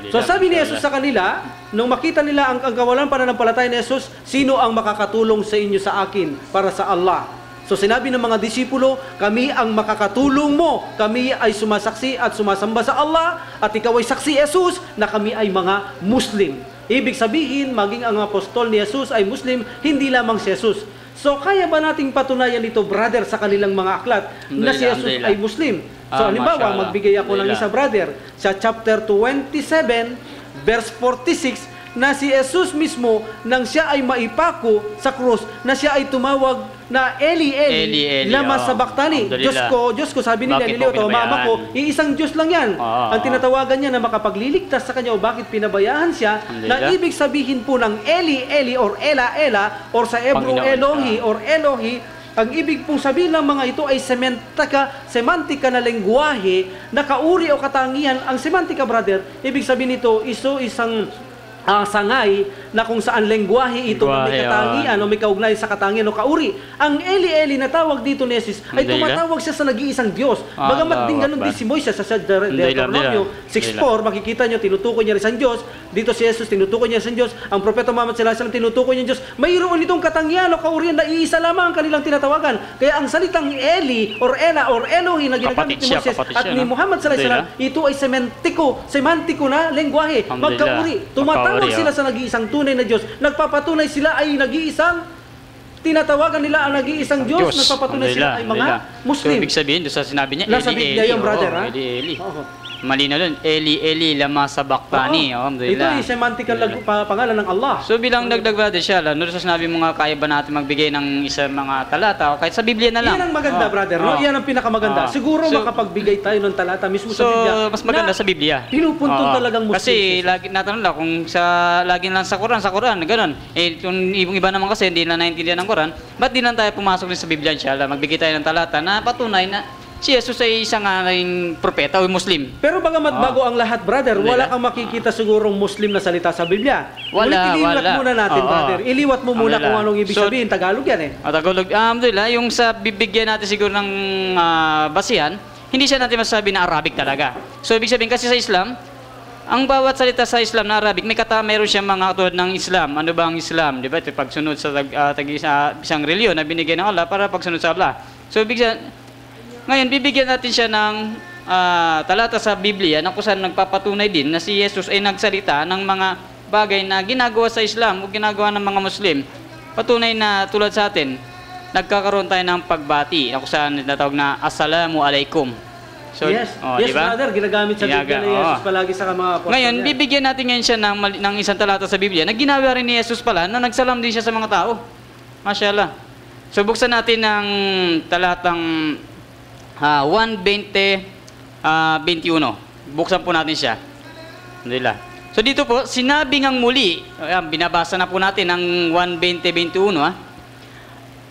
Speaker 4: So sabi ni Jesus sa kanila, nung makita nila ang kawalan pananampalataya ni Jesus, sino ang makakatulong sa inyo sa akin para sa Allah? So sinabi ng mga disipulo, kami ang makakatulong mo. Kami ay sumasaksi at sumasamba sa Allah, at ikaw ay saksi, Jesus, na kami ay mga Muslim. Ibig sabihin, maging ang apostol ni Jesus ay Muslim, hindi lamang si Jesus. So kaya ba nating patunayan ito, brother, sa kanilang mga aklat na si Jesus ay Muslim? So halimbawa, magbigay ako ng isa, brother, sa chapter 27, verse 46, na si Jesus mismo, nang siya ay maipako sa krus, na siya ay tumawag na Eli, Eli, lama sabaktani. Diyos ko, sabi ni Galileo, mama ko, iisang Diyos lang yan. Ang tinatawagan niya na makapagliligtas sa kanya, o bakit pinabayaan siya, na ibig sabihin po ng Eli, Eli, or Ela, Ela, or sa Hebrew Elohi, or Elohi, ang ibig pong sabihin ng mga ito ay semantika na lengguwahe, na kauri o katangian. Ang semantika, brother, ibig sabihin nito, isang sangay na kung saan lengguwahe ito na may katangian o may kaugnay sa katangian o kauri. Ang Eli na tawag dito ni Jesus ay tumatawag siya sa nag-iisang Diyos. Bagamat din ganun din si Moises sa Deuteronomio 6:4, makikita nyo, tinutukoy niya rin sa Diyos. Dito si Jesus, tinutukoy niya sa Diyos. Ang propeta Muhammad sallallahu alaihi wasallam, tinutukoy niya Diyos. Mayroon itong katangian o kaurian na iisa lamang ang kanilang tinatawagan. Kaya ang salitang Eli or Ela or Elohi na ginagamit ni Moses at ni Muhammad sallallahu alaihi wasallam, ito ay semantiko na lengguwahe, magkauri. Tumatawag sila sa nag-iisang tunay na Diyos. Nagpapatunay sila ay nag-iisang, tinatawagan nila ang nag-iisang Diyos. Nagpapatunay sila ay mga Muslim.
Speaker 5: So, ibig sabihin, doon sa sinabi niya,
Speaker 4: nasa Biblia yung brother, ha?
Speaker 5: Eli. Malinaw doon, Eli, lama sabaktani.
Speaker 4: Ito ay semantical pangalan ng Allah.
Speaker 5: So bilang dagdag brother siya, no, sa sinabi mga kaya ba natin magbigay ng isang mga talata o kahit sa Biblia na lang.
Speaker 4: Yan ang maganda, brother. No? Yan ang pinakamaganda. Siguro makapagbigay tayo ng talata mismo sa Biblia.
Speaker 5: So mas maganda sa Biblia.
Speaker 4: Pinupuntong talagang Muslim.
Speaker 5: Kasi lagi natanong lang kung lagi lang sa Quran, gano'n. Kung iba naman kasi hindi na naintindihan ng Quran, ba't di lang tayo pumasok din sa Biblia, inshallah, magbigay tayo ng talata na patunay na si Jesus ay isang propeta o Muslim.
Speaker 4: Pero bagamat bago ang lahat, brother, wala kang makikita sigurong Muslim na salita sa Biblia.
Speaker 5: Wala,
Speaker 4: Iliwat
Speaker 5: wala.
Speaker 4: muna natin,
Speaker 5: Oo.
Speaker 4: brother. Iliwat mo muna
Speaker 5: Alhamdulillah.
Speaker 4: kung anong ibig
Speaker 5: So,
Speaker 4: sabihin. Tagalog yan eh.
Speaker 5: Tagalog, alhamdulillah, yung sa bibigyan natin siguro ng basihan, hindi siya natin masasabi na Arabic talaga. So, ibig sabihin kasi sa Islam, ang bawat salita sa Islam na Arabic, meron siyang mga tulad ng Islam. Ano ba ang Islam? Di ba? Ito pagsunod sa isang reliyon na binigay ng Allah para pagsunod sa Allah. So, ngayon, bibigyan natin siya ng talata sa Biblia na kung saan nagpapatunay din na si Jesus ay nagsalita ng mga bagay na ginagawa sa Islam o ginagawa ng mga Muslim. Patunay na tulad sa atin, nagkakaroon tayo ng pagbati na kung saan natawag na Assalamu alaikum. So,
Speaker 4: Yes,
Speaker 5: di ba?
Speaker 4: brother. Ginagamit sa Biblia ni Jesus palagi sa mga apostol
Speaker 5: Ngayon,
Speaker 4: niya.
Speaker 5: bibigyan natin ngayon siya ng isang talata sa Biblia na ginawa rin ni Jesus pala na nagsalam din siya sa mga tao. Mashallah. So, buksan natin ng talatang 1:20-21. Buksan po natin siya. Alhamdulillah. So, dito po, sinabi ngang muli, binabasa na po natin ang 1:20-21,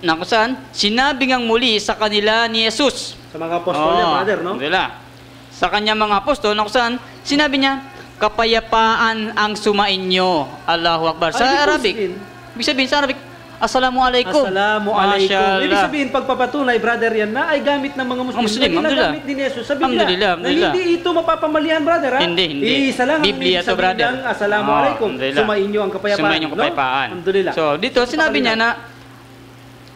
Speaker 5: na kung saan, sinabi ngang muli sa kanila ni Jesus.
Speaker 4: Sa mga apostol niya, brother, no?
Speaker 5: Alhamdulillah. Sa kanya mga apostol, na kung saan, sinabi niya, kapayapaan ang sumainyo. Allahu Akbar. Sa
Speaker 4: Ay, ibig
Speaker 5: Arabic.
Speaker 4: sabihin?
Speaker 5: Ibig sabihin sa Arabic, Assalamu alaikum.
Speaker 4: Assalamu alaikum.
Speaker 5: Mashallah.
Speaker 4: Ibig sabihin, pagpapatunay, brother, yan na ay gamit ng mga Muslim.
Speaker 5: Muslim,
Speaker 4: Na
Speaker 5: alhamdulillah.
Speaker 4: ginagamit din ni Jesus sa Biblia.
Speaker 5: Alhamdulillah, alhamdulillah.
Speaker 4: Na hindi ito mapapamalian, brother, ha?
Speaker 5: Hindi, hindi.
Speaker 4: Isa lang ang
Speaker 5: Biblia
Speaker 4: ibig
Speaker 5: to,
Speaker 4: sabihin
Speaker 5: brother.
Speaker 4: ng Assalamu alaikum.
Speaker 5: Alhamdulillah.
Speaker 4: Sumainyo ang kapayapaan.
Speaker 5: Sumainyo ang kapayapaan.
Speaker 4: No? Alhamdulillah.
Speaker 5: So, dito, sinabi niya na,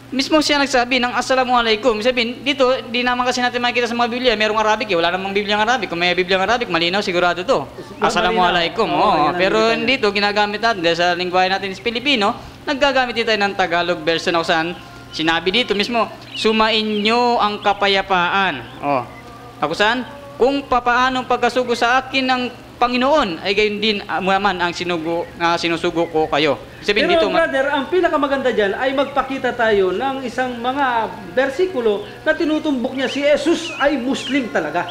Speaker 5: mismo siya nagsabi ng Assalamu alaikum. Sabihin, dito, di naman kasi natin makikita sa mga Biblia. Merong Arabic eh. Wala namang Biblia ng Arabic. Kung may Biblia ng Arabic, malinaw sigurado to. Assalamu alaikum.
Speaker 4: Oo, yan ang
Speaker 5: Pero
Speaker 4: Biblia.
Speaker 5: dito, ginagamit natin dahil sa lingwahe natin is Pilipino, naggagamit din tayo ng Tagalog version na kung saan sinabi dito mismo, sumainyo ang kapayapaan. Ako saan? Kung papaanong pagkasugo sa akin ng Panginoon, ay gayon din naman ang sinusugo ko kayo. Sabihin
Speaker 4: Pero
Speaker 5: dito,
Speaker 4: brother, ang pinakamaganda dyan ay magpakita tayo ng isang mga bersikulo na tinutumbok niya si Jesus ay Muslim talaga.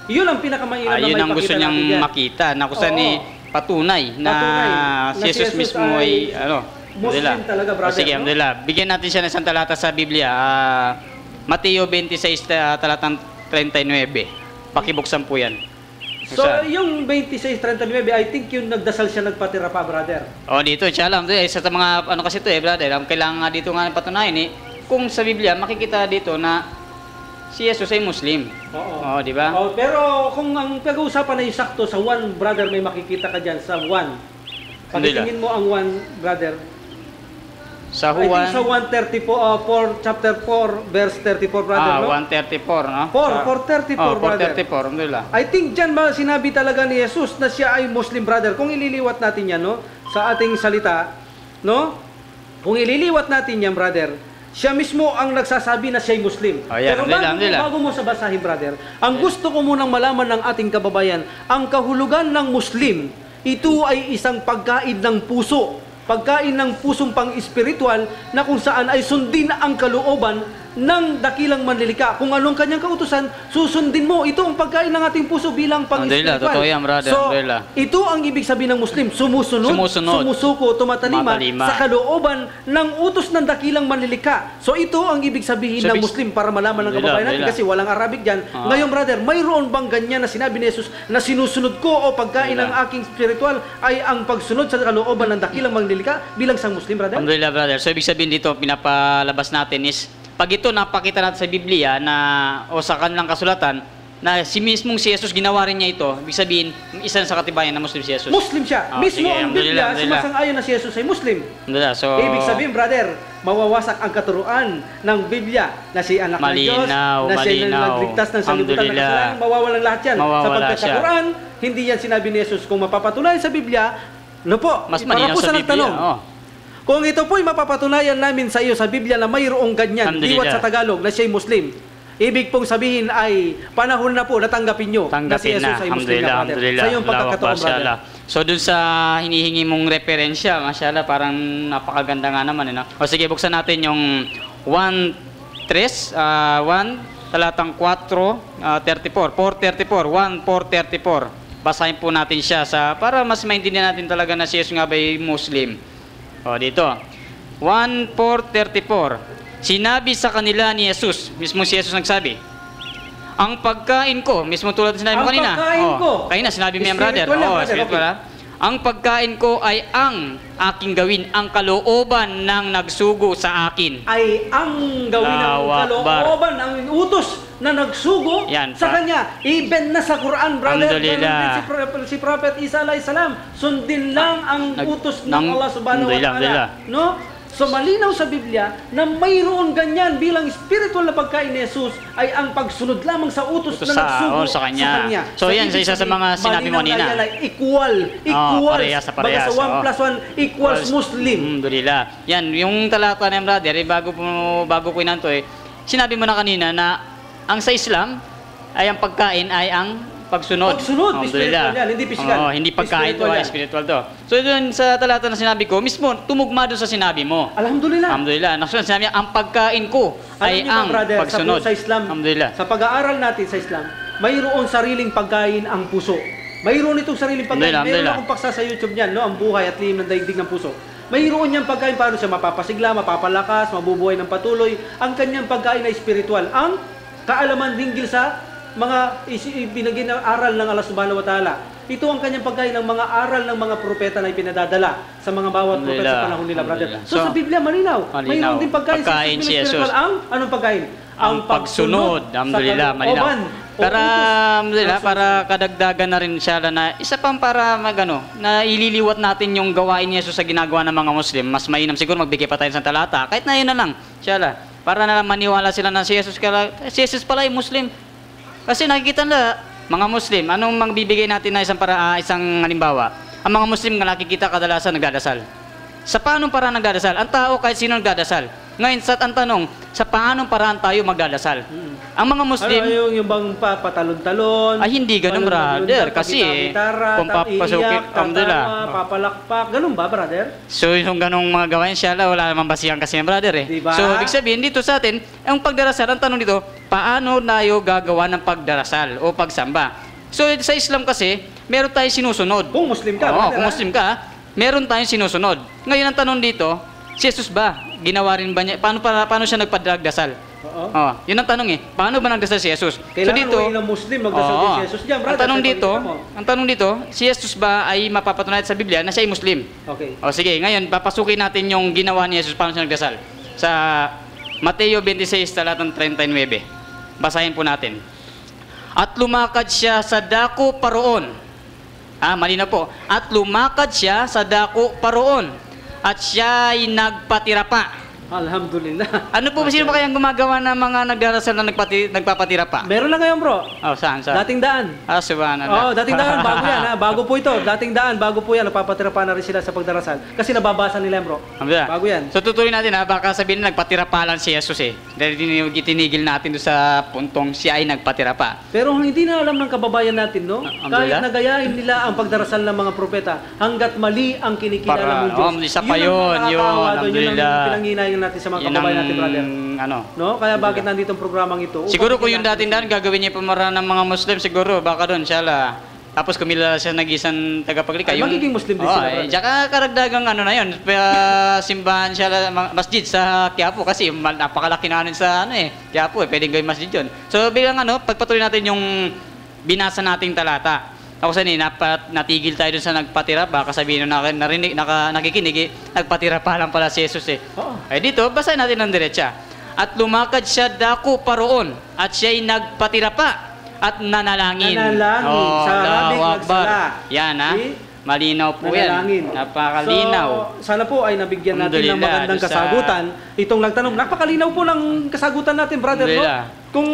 Speaker 4: Yun ang pinakamainam na
Speaker 5: ayun
Speaker 4: may
Speaker 5: ang gusto
Speaker 4: pakita
Speaker 5: niyang
Speaker 4: natin dyan.
Speaker 5: makita na kung saan
Speaker 4: Oo.
Speaker 5: patunay na si Jesus mismo ay
Speaker 4: Muslim
Speaker 5: alhamdulillah.
Speaker 4: talaga, brother.
Speaker 5: Sige,
Speaker 4: no?
Speaker 5: alhamdulillah. Bigyan natin siya ng isang talata sa Biblia. Mateo 26, talatang 39. Pakibuksan po yan.
Speaker 4: So, yung 26:39, I think yung nagdasal siya nagpatira pa, brother.
Speaker 5: Dito, siya alam. Isa sa mga, kasi ito brother, kailangan nga dito nga patunayan kung sa Biblia, makikita dito na si Jesus ay Muslim.
Speaker 4: Oo.
Speaker 5: Di ba?
Speaker 4: Pero kung ang pag-uusapan ay sakto sa 1, brother, may makikita ka dyan sa 1. Pakitingin mo ang 1, brother.
Speaker 5: Sa
Speaker 4: I think
Speaker 5: Juan,
Speaker 4: sa 1:34, chapter 4, verse 34, brother, no?
Speaker 5: 1:34, no?
Speaker 4: 4:34, brother.
Speaker 5: 4:34, alhamdulillah.
Speaker 4: I think dyan ba sinabi talaga ni Jesus na siya ay Muslim, brother. Kung ililiwat natin yan, no? Sa ating salita, no? Kung ililiwat natin yan, brother, siya mismo ang nagsasabi na siya ay Muslim.
Speaker 5: Ayan,
Speaker 4: Pero
Speaker 5: alhamdulillah.
Speaker 4: bago mo sa basahin, brother, ang gusto ko munang malaman ng ating kababayan, ang kahulugan ng Muslim, ito ay isang pagkain ng puso. Pagkain ng pusong pang-espiritual na kung saan ay sundin ang kalooban ng dakilang manlilika. Kung anong kanyang kautusan, susundin mo. Ito ang pagkain ng ating puso bilang
Speaker 5: Alhamdulillah,
Speaker 4: pang-espiritual.
Speaker 5: totoo yan, brother.
Speaker 4: So,
Speaker 5: Alhamdulillah.
Speaker 4: ito ang ibig sabihin ng Muslim. Sumusunod, sumusuko, tumatalima
Speaker 5: Tumatalima.
Speaker 4: sa kalooban ng utos ng dakilang manlilika. So, ito ang ibig sabihin ng Muslim para malaman ng kababayan natin kasi walang Arabic dyan. Ngayon, brother, mayroon bang ganyan na sinabi ni Jesus na sinusunod ko o pagkain ng aking spiritual ay ang pagsunod sa kalooban ng dakilang manlilika bilang isang Muslim, brother?
Speaker 5: Alhamdulillah, brother. So, ibig sabihin dito, pinapalabas natin is, pag ito napakita natin sa Biblia na, o sa kanilang kasulatan, na si mismong si Jesus ginawa rin niya ito, ibig sabihin, isa sa katibayan na Muslim si Jesus.
Speaker 4: Muslim siya. Mismo
Speaker 5: Sige,
Speaker 4: ang
Speaker 5: alhamdulillah,
Speaker 4: Biblia, sumasang-ayon na si Jesus ay Muslim.
Speaker 5: Alhamdulillah, so,
Speaker 4: Ibig sabihin, brother, mawawasak ang katuruan ng Biblia na si anak ng Diyos, na siya na nagligtas ng sanlibutan ng kasalanan, mawawalan lahat yan.
Speaker 5: Mawawala
Speaker 4: Sapagkat sa Quran, hindi yan sinabi ni Jesus. Kung mapapatunayan sa Biblia, no po,
Speaker 5: mas
Speaker 4: para
Speaker 5: malinaw
Speaker 4: po
Speaker 5: sa
Speaker 4: sa
Speaker 5: Biblia.
Speaker 4: nagtanong, kung ito po'y mapapatunayan namin sa iyo sa Biblia na mayroong ganyan,
Speaker 5: Alhamdulillah.
Speaker 4: liwat sa Tagalog, na siya'y Muslim, ibig pong sabihin ay panahon na po na tanggapin nyo na si
Speaker 5: tanggapin
Speaker 4: Jesus
Speaker 5: na.
Speaker 4: ay Muslim na, brother.
Speaker 5: Alhamdulillah.
Speaker 4: Sa iyong pagkakataon, brother.
Speaker 5: So, dun sa hinihingi mong referensya, mashallah, parang napakaganda nga naman. O sige, buksan natin yung 1, talatang 4:34. 4:34. Basahin po natin siya para mas maintindihan natin talaga na si Jesus nga ba ay Muslim. Dito. 1:4:34. Sinabi sa kanila ni Jesus, mismo si Jesus nagsabi, Ang pagkain ko, mismo tulad ng sinabi mo
Speaker 4: Ang
Speaker 5: kanina.
Speaker 4: pagkain ko.
Speaker 5: Kanina sinabi mo yan, brother.
Speaker 4: Spiritual yan, brother.
Speaker 5: Spiritual,
Speaker 4: Okay.
Speaker 5: ha? Ang pagkain ko ay ang aking gawin, ang kalooban ng nagsugo sa akin.
Speaker 4: Ay ang gawin ng
Speaker 5: Allahu Akbar.
Speaker 4: kalooban, ang utos na nagsugo
Speaker 5: Yan,
Speaker 4: sa kanya. Even na sa Quran, brother.
Speaker 5: Alhamdulillah.
Speaker 4: Ganun din si Prophet Isa alayhis salam. Sundin lang ang utos ng Allah subhanahu wa
Speaker 5: Alhamdulillah.
Speaker 4: ta'ala. No? So malinaw sa Biblia na mayroon ganyan bilang spiritual na pagkain ni Jesus ay ang pagsunod lamang sa utos na nagsugo
Speaker 5: sa kanya. So, yan,
Speaker 4: ibig
Speaker 5: isa sa
Speaker 4: sabihin,
Speaker 5: mga sinabi mo
Speaker 4: malinaw na
Speaker 5: kanina.
Speaker 4: yan ay equal.
Speaker 5: Parehas sa parehas.
Speaker 4: Baga sa 1 plus 1 equals Muslim.
Speaker 5: Alhamdulillah. Yan, yung talata na yan, brother, bago ko inanto sinabi mo na kanina na ang sa Islam ay ang pagkain ay ang pagsunod.
Speaker 4: Pagsunod, spiritual yan, hindi physical.
Speaker 5: Oo, hindi pagkain to,
Speaker 4: Spiritual yan.
Speaker 5: spiritual to. So doon sa talata na sinabi ko, mismo tumugma doon sa sinabi mo.
Speaker 4: Alhamdulillah.
Speaker 5: Alhamdulillah. Nasunod sinabi niya, ang pagkain ko ay
Speaker 4: Alam niyo ba,
Speaker 5: ang
Speaker 4: brother,
Speaker 5: pagsunod.
Speaker 4: Sa Islam,
Speaker 5: Alhamdulillah.
Speaker 4: sa pag-aaral natin sa Islam, mayroon sariling pagkain ang puso. Mayroon itong sariling pagkain. Mayroon
Speaker 5: Alhamdulillah.
Speaker 4: akong paksa sa YouTube niyan, no? Ang buhay at lihim ng daigdig ng puso. Mayroon niyang pagkain paano siya mapapasigla, mapapalakas, mabubuhay ng patuloy. Ang kanyang pagkain ay spiritual. Ang kaalaman hinggil sa mga binigyan ng aral ng Allah subhanahu wa ta'ala. Ito ang kanyang pagkain ng mga aral ng mga propeta na ipinadadala sa mga bawat propeta sa panahon nila, brother. So, sa Biblia, malinaw. Mayroon din pagkain
Speaker 5: si Jesus.
Speaker 4: spiritual. Anong pagkain?
Speaker 5: Ang pagsunod. Alhamdulillah, malinaw. Para kadagdagan na rin siya na isa pang para na ililiwat natin yung gawain ni Jesus sa ginagawa ng mga Muslim. Mas mainam siguro magbigay pa tayo ng talata. Kahit na yun na lang. Para na lang maniwala sila na si Jesus pala ay Muslim. Kasi nakikita nila, mga Muslim, anong magbibigay natin na isang halimbawa? Ang mga Muslim na nakikita kadalasan nagdadasal. Sa paanong paraan nagdadasal? Ang tao kahit sino nagdadasal. Ngayon, ang tanong, sa paanong paraan tayo magdadasal? Ang mga Muslim,
Speaker 4: yung bang patalon-talon?
Speaker 5: ay hindi ganun, brother. Kasi, kung papasukin, alhamdulillah.
Speaker 4: Papalakpak, ganun ba, brother?
Speaker 5: So, yung ganung mga gawain siya, wala namang basihan kasi ng brother
Speaker 4: Diba?
Speaker 5: So, ibig sabihin, dito sa atin, ang pagdarasal, ang tanong dito, paano tayo gagawa ng pagdarasal o pagsamba? So, sa Islam kasi, meron tayong sinusunod.
Speaker 4: Kung Muslim ka,
Speaker 5: Oo,
Speaker 4: brother,
Speaker 5: kung Muslim ka, meron tayong sinusunod. Ngayon, ang tanong dito, si Jesus ba? Ginawa rin ba niya? Paano siya nagpadagdasal?
Speaker 4: Oo.
Speaker 5: Yun ang tanong Paano ba nagdasal si Jesus?
Speaker 4: Kailangan way ng Muslim magdasal kay si Jesus. Diyan, brother.
Speaker 5: Ang tanong dito, si Jesus ba ay mapapatunayan sa Biblia na siya ay Muslim?
Speaker 4: Okay.
Speaker 5: Sige, ngayon, papasukin natin yung ginawa ni Jesus paano siya nagdasal. Sa Mateo 26, talatang 39. Basahin po natin. At lumakad siya sa dako paroon. Malinaw po. At lumakad siya sa dako paroon. At siya ay nagpatira pa.
Speaker 4: Alhamdulillah.
Speaker 5: Ano po, sino ba kayang gumagawa ng mga nagdarasal na nagpapatira pa?
Speaker 4: Meron lang ngayon, bro.
Speaker 5: Saan?
Speaker 4: Dating daan.
Speaker 5: Subhanallah.
Speaker 4: Dating daan, bago yan. Bago po ito. Dating daan, bago po yan. Nagpapatira pa na rin sila sa pagdarasal. Kasi nababasa nila yan, bro.
Speaker 5: Alhamdulillah.
Speaker 4: Bago yan.
Speaker 5: So tutuloy natin baka sabihin nagpatira pa lang si Jesus Dahil itinigil natin doon sa puntong siya ay nagpatira pa.
Speaker 4: Pero hindi na alam ng kababayan natin, no? Kahit nagayahin nila ang pagdarasal ng mga propeta, hanggat mali ang kinikilala mong Diyos.
Speaker 5: Isa pa yun.
Speaker 4: Yun ang pinanginayan natin sa mga kababayan natin, brother. No? Kaya bakit nandito ang programang ito?
Speaker 5: Siguro kung yung dating daan, gagawin niya pamaraan ng mga Muslim, siguro, baka doon, inshallah. Tapos kumilala siya nag-isang tagapaglikha.
Speaker 4: Magiging Muslim din sila, brother.
Speaker 5: Tsaka karagdagang na yun, simbahan siya, masjid sa Quiapo kasi napakalaki na nun sa Quiapo pwedeng gawin masjid yun. So bilang pagpatuloy natin yung binasa nating talata. Ako natigil tayo dun sa nagpatira, baka sabihin narinig, nakikinig, nagpatira pa lang pala si Jesus dito, basahin natin ng diretsa. At lumakad siya dako paroon, at siya'y nagpatira pa, at nanalangin.
Speaker 4: Sa Arabic, nagsala.
Speaker 5: Yan malinaw po
Speaker 4: Nanalangin.
Speaker 5: yan. Napakalinaw.
Speaker 4: So, sana po ay nabigyan natin ng magandang kasagutan. Itong nagtanong, napakalinaw po ng kasagutan natin, brother. No? Kung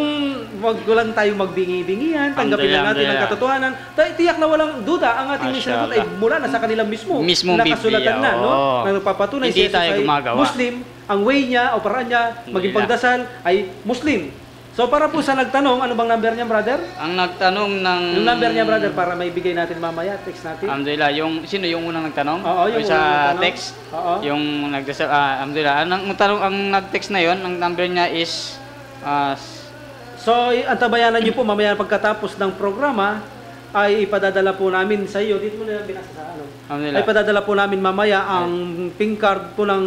Speaker 4: wag lang tayo magbingi-bingihan, tanggapin lang natin ang katotohanan, tiyak na walang duda ang ating sinagot ay mula na sa kanila mismo. Nakasulatan na, no? Na nagpapatunay si Jesus ay Muslim, ang way niya o paraan niya maging pagdasal ay Muslim. So para po sa nagtanong, ano bang number niya, brother?
Speaker 5: Ang nagtanong ng...
Speaker 4: Yung number niya, brother, para may bigay natin mamaya, text natin.
Speaker 5: Alhamdulillah. Sino yung unang nagtanong?
Speaker 4: Oo, yung
Speaker 5: sa
Speaker 4: unang
Speaker 5: text?
Speaker 4: Oo.
Speaker 5: Yung nagdasal, alhamdulillah. Ang nag-text na yon, ang number niya is...
Speaker 4: So, antabayanan niyo po mamaya pagkatapos ng programa, ay ipadadala po namin sa iyo. Dito mo na binasa sa
Speaker 5: Alhamdulillah.
Speaker 4: Ay ipadadala po namin mamaya ang pink card po ng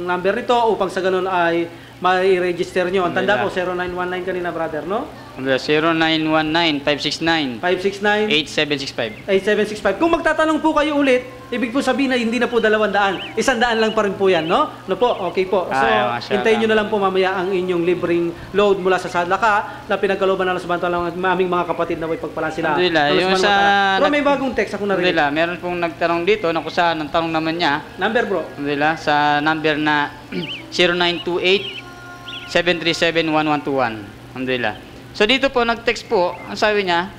Speaker 4: number nito upang sa ganun ay ma-register nyo. Ang tanda po, 0919 kanina, brother, no?
Speaker 5: 0919-569-8765.
Speaker 4: 569-8765. Kung magtatanong po kayo ulit, ibig po sabihin na hindi na po 200, 100 lang pa rin po yan, no? No po, okay po. So, hintayin nyo na lang po mamaya ang inyong libreng load mula sa Sadlaka na pinagkalooban na sa bantalang aming mga kapatid na may pagpalan sila.
Speaker 5: Alhamdulillah. Yung sa...
Speaker 4: Pero may bagong text ako narinig.
Speaker 5: Alhamdulillah. Meron pong nagtanong dito na kung saan ang tanong naman niya.
Speaker 4: Number bro.
Speaker 5: Alhamdulillah. Sa number na 0928-737-1121. Alhamdulillah. So dito po, nag-text po, ang sabi niya,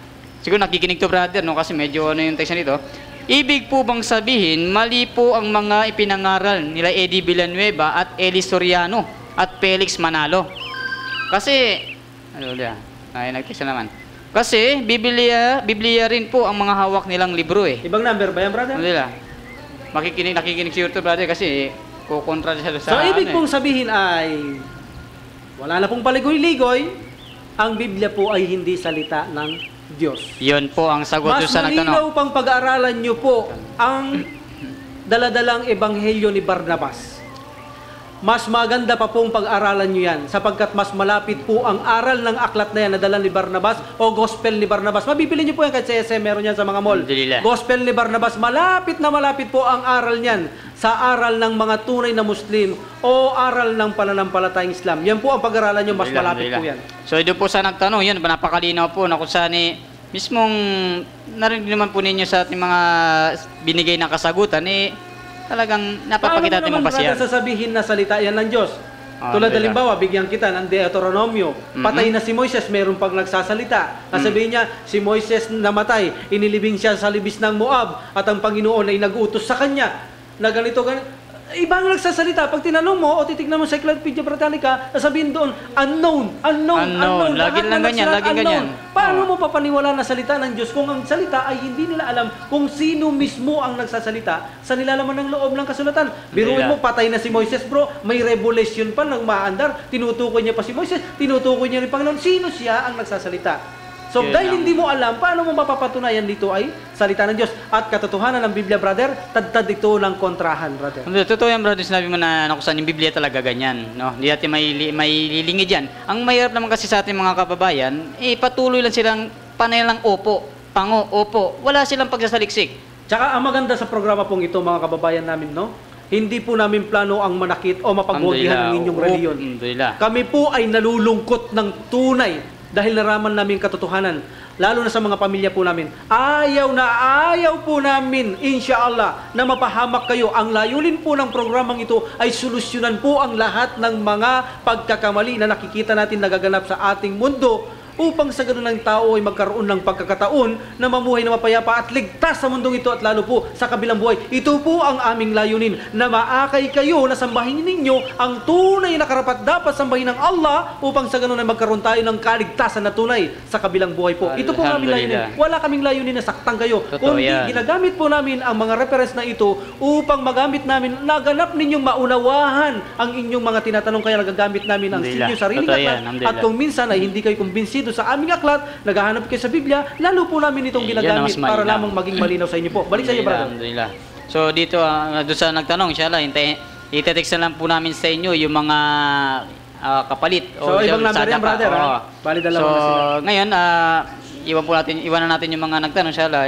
Speaker 5: siguro nakikinig to brother, no? Kasi medyo ano yung text nito. Ibig po bang sabihin, mali po ang mga ipinangaral nila Eddie Villanueva at Eli Soriano at Felix Manalo? Kasi, ano yan? Ay, nag-text na naman. Kasi, Biblia rin po ang mga hawak nilang libro eh.
Speaker 4: Ibang number ba yan, brother?
Speaker 5: Alhamdulillah. Nakikinig siguro to brother kasi kukontra siya sa...
Speaker 4: So, ibig pong sabihin ay, wala na pong paligoy-ligoy, ang Biblia po ay hindi salita ng Diyos.
Speaker 5: Yun po ang sagot
Speaker 4: Mas
Speaker 5: sa nagtanong.
Speaker 4: malinaw pang pag-aaralan nyo po ang daladalang ebanghelyo ni Barnabas. Mas maganda pa pong pag-aralan nyo yan sapagkat mas malapit po ang aral ng aklat na yan na dala ni Barnabas o gospel ni Barnabas. Mabibili nyo po yan kahit sa SM, meron yan sa mga mall.
Speaker 5: Alhamdulillah.
Speaker 4: Gospel ni Barnabas, malapit na malapit po ang aral niyan sa aral ng mga tunay na Muslim o aral ng pananampalatayang Islam. Yan po ang pag-aralan nyo, mas malapit po yan.
Speaker 5: So doon po sa nagtanong, yun, napakalinaw po na kung saan mismong narinig naman po ninyo sa ating mga binigay na kasagutan, talagang napapakita natin mong basihan.
Speaker 4: Paano sasabihin na salita yan ng Diyos? Tulad halimbawa, bigyan kita ng Deuteronomio. Patay na si Moises, meron pag nagsasalita. Sabihin niya, si Moises namatay, inilibing siya sa libis ng Moab, at ang Panginoon ay nag-utos sa kanya na ganito. Ibang nagsasalita. Pag tinanong mo o titignan mo sa Encyclopedia Britannica, sabihin doon, unknown.
Speaker 5: Lagi lang ganyan.
Speaker 4: Paano mo papaniwala na salita ng Diyos kung ang salita ay hindi nila alam kung sino mismo ang nagsasalita sa nilalaman ng loob ng kasulatan? Biruin mo, patay na si Moises, bro. May revelation pa ng maandar. Tinutukoy niya pa si Moises. Tinutukoy niya rin Panginoon. Sino siya ang nagsasalita? So, dahil hindi mo alam, paano mo mapapatunayan dito ay salita ng Diyos? At katotohanan ng Biblia, brother, tad ito ng kontrahan, brother.
Speaker 5: Totoo yan, brother. Sinabi mo na kung saan yung Biblia talaga ganyan. No? Hindi natin may lilingid yan. Ang mahirap naman kasi sa ating mga kababayan, patuloy lang silang panay lang opo, pango, opo. Wala silang pagsasaliksik.
Speaker 4: Tsaka ang maganda sa programa pong ito, mga kababayan namin, no? Hindi po namin plano ang manakit o mapagbotihan ng inyong reliyon. Kami po ay nalulungkot ng tunay dahil naraman namin katotohanan, lalo na sa mga pamilya po namin. Ayaw po namin, insyaAllah, na mapahamak kayo. Ang layunin po ng programang ito ay solusyonan po ang lahat ng mga pagkakamali na nakikita natin nagaganap sa ating mundo, upang sa ganun ng tao ay magkaroon ng pagkakataon na mamuhay na mapayapa at ligtas sa mundong ito at lalo po sa kabilang buhay. Ito po ang aming layunin, na maakay kayo na sambahin ninyo ang tunay na karapat-dapat sambahin ng Allah upang sa ganun ay magkaroon tayo ng kaligtasan na tunay sa kabilang buhay po. Ito po ang aming layunin. Wala kaming layunin na saktan kayo. Kundi ginagamit po namin ang mga reference na ito upang magamit namin, naganap ninyong maunawahan ang inyong mga tinatanong, kaya nagagamit namin ang inyong sariling aklat. At kung minsan ay hindi kayo kumbinsido sa aming aklat, naghahanap kayo sa Biblia, lalo po namin itong ginagamit para lamang maging malinaw sa inyo po. Balik sa inyo, brother.
Speaker 5: Alhamdulillah. So dito, doon sa nagtanong, inshallah, itetext na lang po namin sa inyo yung mga kapalit.
Speaker 4: So ibang number yan, brother. Bali dalawa na sila.
Speaker 5: Ngayon, iwan na natin yung mga nagtanong, inshallah,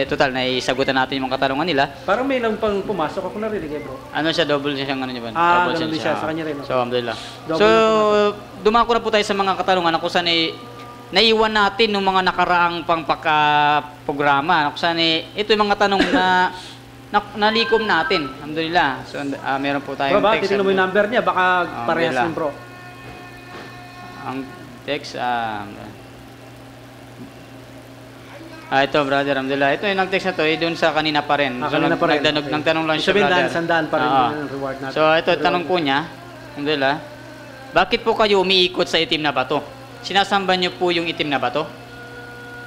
Speaker 5: total, naisagutan natin yung mga katanungan nila.
Speaker 4: Parang may nang pang pumasok ako narinig, bro.
Speaker 5: Ano siya, double siya ano niya ba?
Speaker 4: Double siya, sa kanya rin.
Speaker 5: So, alhamdulillah. So, dumako na po tayo sa mga katanungan na kung saan naiwan natin ng mga nakaraang pangpaka-programa. Kung saan ito yung mga tanong na nalikom natin. Alhamdulillah. So, meron po tayong
Speaker 4: bro,
Speaker 5: text.
Speaker 4: titignan mo yung number niya, baka parehas yun, bro.
Speaker 5: Ang text, ito, brother, alhamdulillah. Ito yung nag-text na to, doon sa kanina pa rin.
Speaker 4: Kanina pa rin.
Speaker 5: Nagtanong lang siya, brother.
Speaker 4: Sandaan pa rin yung reward natin.
Speaker 5: So, ito, tanong po niya, alhamdulillah. Bakit po kayo umiikot sa itim na bato? Sinasamba niyo po yung itim na bato?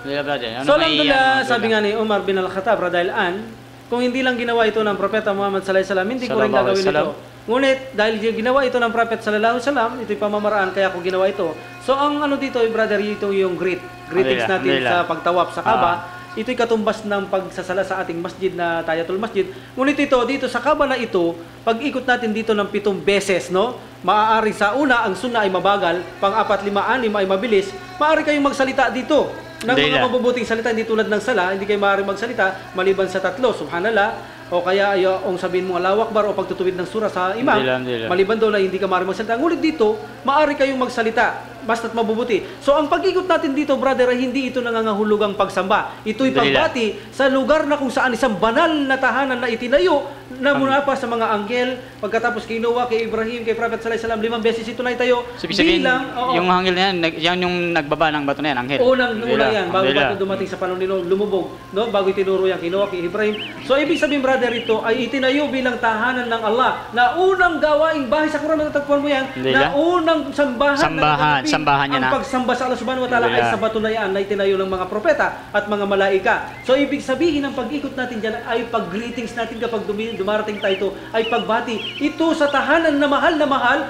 Speaker 5: Alhamdulillah, brother.
Speaker 4: So, alhamdulillah, sabi nga ni Umar bin Al-Khattab, radhiyallahu kung hindi lang ginawa ito ng Propeta Muhammad sallallahu alaihi wasallam, hindi ko rin gagawin ito. Ngunit, dahil ginawa ito ng Prophet sallallahu alaihi wasallam, ito'y pamamaraan, kaya ako ginawa ito. So, ang ano dito, brother, ito yung greetings natin sa pagtawap sa Kaaba. Ito'y katumbas ng pagsasala sa ating masjid na Tahiyatul Masjid. Ngunit dito sa Kaaba na ito, pag-ikot natin dito ng 7 beses, no? Maaari sa una, ang sunna ay mabagal, pang-4, 5, 6 ay mabilis, maaari kayong magsalita dito ng mga
Speaker 5: Alhamdulillah.
Speaker 4: mabubuting salita, hindi tulad ng sala, hindi kayo maaari magsalita maliban sa tatlo, subhanallah, o kaya yung sabihin mo Allahu Akbar o pagtutuwid ng surah sa imam.
Speaker 5: Alhamdulillah.
Speaker 4: Maliban doon na hindi ka maaari magsalita. Ngunit dito, maaari kayong magsalita basta't mabubuti. So ang pag-ikot natin dito, brother, ay hindi ito nangangahulugang pagsamba. Ito'y
Speaker 5: Alhamdulillah.
Speaker 4: pagbati sa lugar na kung saan isang banal na tahanan na itinayo na mula pa sa mga anghel, pagkatapos kay Noah, kay Ibrahim, kay Prophet sallallahu alaihi wasallam, 5 beses ito na itayo.
Speaker 5: So, ibig sabihin,
Speaker 4: oo.
Speaker 5: yung anghel na yan, yan yung nagbaba ng bato na yan, anghel.
Speaker 4: Unang yan, bago
Speaker 5: Alhamdulillah.
Speaker 4: dumating sa panahon nila, lumubog, no? Bago itinuro yan kay Noah, kay Ibrahim. So, ibig sabihin, brother, ito ay itinayo bilang tahanan ng Allah na unang gawaing bahay sa Quran, matatagpuan mo yan,
Speaker 5: Alhamdulillah.
Speaker 4: na unang sambahan
Speaker 5: Sambahan niya
Speaker 4: ang
Speaker 5: na.
Speaker 4: pagsamba sa Allah subhanahu wa ta'ala ay
Speaker 5: Alhamdulillah.
Speaker 4: sa bato na yan na itinayo ng mga propeta at mga malaika. So, ibig sabihin, ang pag-ikot natin dyan ay pag-greetings natin kapag dumarating tayo ito, ay pagbati. Ito sa tahanan na mahal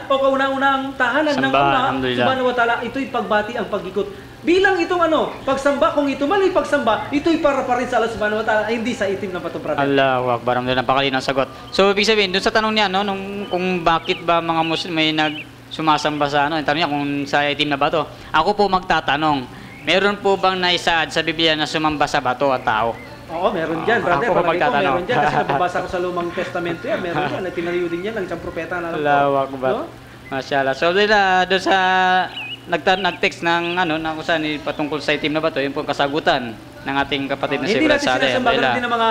Speaker 4: o kauna-unang tahanan ng
Speaker 5: Sambahan,
Speaker 4: Allah
Speaker 5: alhamdulillah.
Speaker 4: subhanahu wa ta'ala, ito'y pagbati ang pag-ikot. Bilang itong pagsamba, kung ito mali pagsamba, ito'y para pa rin sa Allah subhanahu wa ta'ala, hindi sa itim na bato, brother.
Speaker 5: Allahu Akbar, alhamdulillah, napakalinaw ang sagot. So, ibig sabihin, doon sa tanong niya, no, kung bakit ba mga Muslim may sumasamba sa yung tanong niya kung sa itim na bato. Ako po magtatanong, meron po bang naisaad sa Biblia na sumamba sa bato at tao?
Speaker 4: Oo, meron dyan, brother.
Speaker 5: Ako
Speaker 4: Palagi ko,
Speaker 5: magtatanong.
Speaker 4: meron dyan. Kasi nababasa ko sa Lumang Testamento yan. Meron yan. Tinayo din yan ng isang propeta na
Speaker 5: Allahu Akbar.
Speaker 4: No?
Speaker 5: Masyaallah. So, doon sa nag-text ng na kung saan patungkol sa itim na bato, yun po kasagutan ng ating kapatid na si
Speaker 4: Hindi
Speaker 5: Brad
Speaker 4: natin
Speaker 5: Saleh.
Speaker 4: sinasamba,
Speaker 5: Alhamdulillah.
Speaker 4: hindi na mga,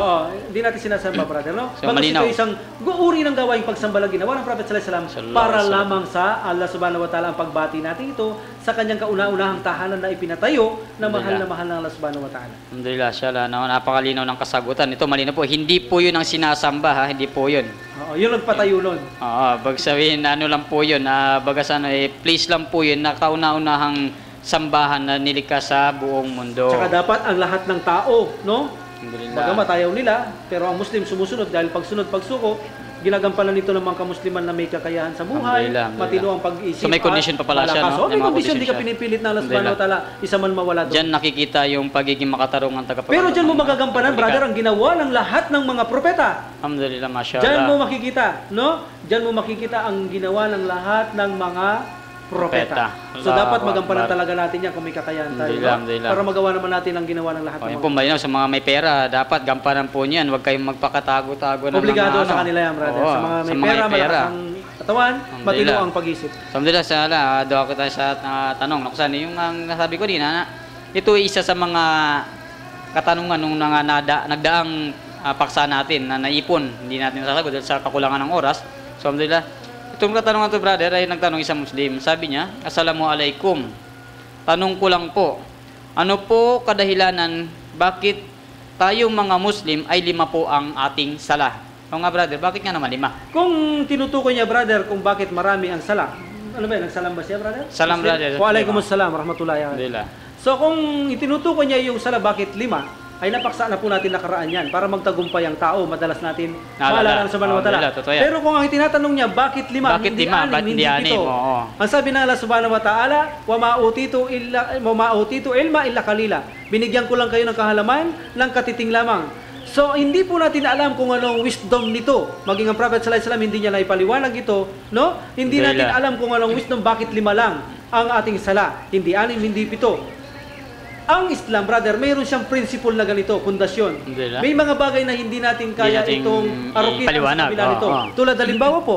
Speaker 5: Oo.
Speaker 4: hindi natin sinasamba, brother, no?
Speaker 5: So,
Speaker 4: Bagkus
Speaker 5: malinaw.
Speaker 4: ito isang uri ng gawaing pagsamba lang ginawa ng Prophet sallallahu alaihi wasallam
Speaker 5: Sallallahu
Speaker 4: para
Speaker 5: alaihi wasallam.
Speaker 4: lamang sa Allah subhanahu wa ta'ala ang pagbati natin ito sa kanyang kauna-unahang tahanan na ipinatayo na mahal na mahal ng Allah subhanahu wa ta'ala.
Speaker 5: Alhamdulillah, syala, napakalinaw ng kasagutan. Ito malinaw po, hindi po yun ang sinasamba, ha? Hindi po yun.
Speaker 4: Oo, yun ang patayo nun.
Speaker 5: Oo, bag sabihin, lang po yun, bagas please lang po yun, na kauna-unahang sambahan na nilikha sa buong mundo.
Speaker 4: Tsaka dapat ang lahat ng tao, no?
Speaker 5: Alhamdulillah.
Speaker 4: Bagamat ayaw nila, pero ang Muslim sumusunod dahil pagsunod, pagsuko, ginagampanan nito ng mga kamusliman na may kakayahan sa buhay,
Speaker 5: Alhamdulillah,
Speaker 4: matino ang pag-isip.
Speaker 5: So, may condition pa pala siya, no?
Speaker 4: So, may
Speaker 5: May mga
Speaker 4: kondisyon, di ka
Speaker 5: condition siya.
Speaker 4: pinipilit na Allah subhanahu wa ta'ala, isa man mawala doon.
Speaker 5: Diyan nakikita yung pagiging makatarungan tagapagtanggol.
Speaker 4: Pero diyan mo magagampanan, brother, ang ginawa ng lahat ng mga propeta.
Speaker 5: Alhamdulillah, masyaallah.
Speaker 4: Diyan mo makikita, no? Diyan mo makikita ang ginawa ng lahat ng mga propeta. So,
Speaker 5: Allahu
Speaker 4: dapat magampanan
Speaker 5: Akbar.
Speaker 4: talaga natin yan kung may kakayahan tayo.
Speaker 5: Alhamdulillah,
Speaker 4: No?
Speaker 5: alhamdulillah.
Speaker 4: Para magawa naman natin ang ginawa ng lahat
Speaker 5: O,
Speaker 4: ng
Speaker 5: yun
Speaker 4: mga
Speaker 5: po, malinaw sa mga may pera, dapat gampanan po niyan. Huwag kayong magpakatago-tago ng
Speaker 4: obligado
Speaker 5: mga
Speaker 4: sa kanila yan, brother.
Speaker 5: Oo,
Speaker 4: Sa mga may pera, malakas ang katawan, matino
Speaker 5: Alhamdulillah.
Speaker 4: ang pag-isip.
Speaker 5: So, alhamdulillah, doa ko tayo sa tanong. Nakusan, yung ang nasabi ko din, ito ay isa sa mga katanungan nung nagdaang paksa natin na naipon. Hindi natin nasasagot dahil sa kakulangan ng oras. So, alhamdulillah. Itong katanungan to, brother, ay nagtanong isang Muslim. Sabi niya, Assalamualaikum. Tanong ko lang po, ano po kadahilanan bakit tayong mga Muslim ay 5 po ang ating sala? O nga, brother, bakit nga naman 5?
Speaker 4: Kung tinutukoy niya, brother, kung bakit marami ang sala. Ano ba yun? Nagsalam ba siya, brother?
Speaker 5: Salam, brother.
Speaker 4: Waalaikumsalam, rahmatullahi.
Speaker 5: Alhamdulillah.
Speaker 4: So kung itinutukoy niya yung sala bakit 5, ay napaksa na po natin nakaraan yan para magtagumpay ang tao. Madalas natin
Speaker 5: Naalala.
Speaker 4: maalala sa subhanahu wa ta'ala.
Speaker 5: Alhamdulillah, totoo yan.
Speaker 4: Pero kung ang itinatanong niya, bakit 5?
Speaker 5: Bakit
Speaker 4: Hindi
Speaker 5: 5?
Speaker 4: 6,
Speaker 5: Ba't hindi 6?
Speaker 4: 7.
Speaker 5: Oo.
Speaker 4: Ang sabi ng Allah subhanahu wa ta'ala, wa ma'utitu ilma illa kalila. Binigyan ko lang kayo ng kahalaman ng katiting lamang. So, hindi po natin alam kung anong wisdom nito. Maging ang Prophet sallallahu alaihi wasallam, hindi niya naipaliwanag ito, no? Hindi natin
Speaker 5: Alhamdulillah.
Speaker 4: alam kung anong wisdom, bakit 5 lang ang ating sala. Hindi 6, hindi 7. Ang Islam, brother, mayroon siyang principle na ganito, pundasyon.
Speaker 5: Alhamdulillah.
Speaker 4: May mga bagay na hindi natin kaya
Speaker 5: natin
Speaker 4: itong arukin sa
Speaker 5: ipaliwanag.
Speaker 4: kabila nito.
Speaker 5: Oo.
Speaker 4: Tulad halimbawa po,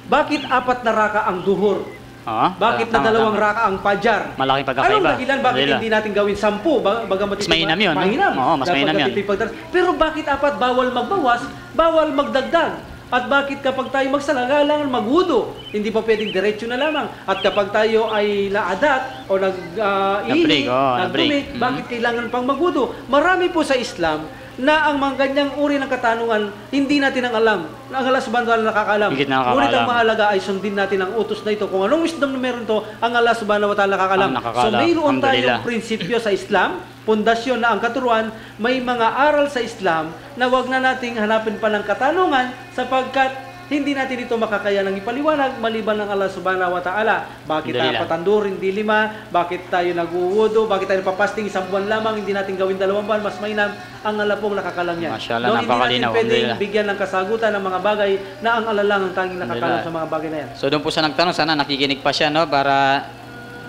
Speaker 4: bakit 4 na raka ang duhur?
Speaker 5: Oo.
Speaker 4: Bakit na
Speaker 5: Tama,
Speaker 4: 2
Speaker 5: tama.
Speaker 4: raka ang pajar?
Speaker 5: Malaking pagkakaiba.
Speaker 4: Anong dahilan? Bakit
Speaker 5: Alhamdulillah.
Speaker 4: hindi natin gawin 10? Bagamat
Speaker 5: Mas mainam yun, no?
Speaker 4: Mainam.
Speaker 5: Oo, mas
Speaker 4: Dapat
Speaker 5: mainam yan.
Speaker 4: ito'y pagdaras. Pero bakit 4? Bawal magbawas, bawal magdagdag. At bakit kapag tayo magsala, kailangan magwudo? Hindi pa pwedeng diretso na lamang. At kapag tayo ay naadat o
Speaker 5: Nag-break,
Speaker 4: nag-ihi,
Speaker 5: nag-break.
Speaker 4: nag-dumik, bakit kailangan pang magwudo? Marami po sa Islam na ang mga ganyang uri ng katanungan, hindi natin ang alam. Ang Allah subhanahu wa ta'ala nakakaalam.
Speaker 5: Higit na nakakaalam.
Speaker 4: Ngunit ang mahalaga ay sundin natin ang utos na ito. Kung anong wisdom na meron to, ang Allah subhanahu wa ta'ala nakakaalam.
Speaker 5: Ang nakakaalam.
Speaker 4: So mayroon
Speaker 5: Alhamdulillah.
Speaker 4: tayong prinsipyo sa Islam, pundasyon na ang katuruan, may mga aral sa Islam na wag na nating hanapin pa ng katanungan sapagkat hindi natin ito makakaya ng ipaliwanag maliban ng Allah subhanahu wa ta'ala. Bakit tayo
Speaker 5: Alhamdulillah.
Speaker 4: patandur, hindi 5? Bakit tayo nag-uwudo? Bakit tayo papasting 1 buwan lamang? Hindi natin gawin 2 buwan, mas mainam. Ang Allah pong nakakalam yan.
Speaker 5: Masyaallah,
Speaker 4: Hindi natin
Speaker 5: napakalinaw.
Speaker 4: pwedeng
Speaker 5: Alhamdulillah.
Speaker 4: bigyan ng kasagutan ng mga bagay na ang Allah lang ang tanging nakakalam
Speaker 5: Alhamdulillah.
Speaker 4: sa mga bagay na yan.
Speaker 5: So doon po sa nagtanong, sana nakikinig pa siya, no? Para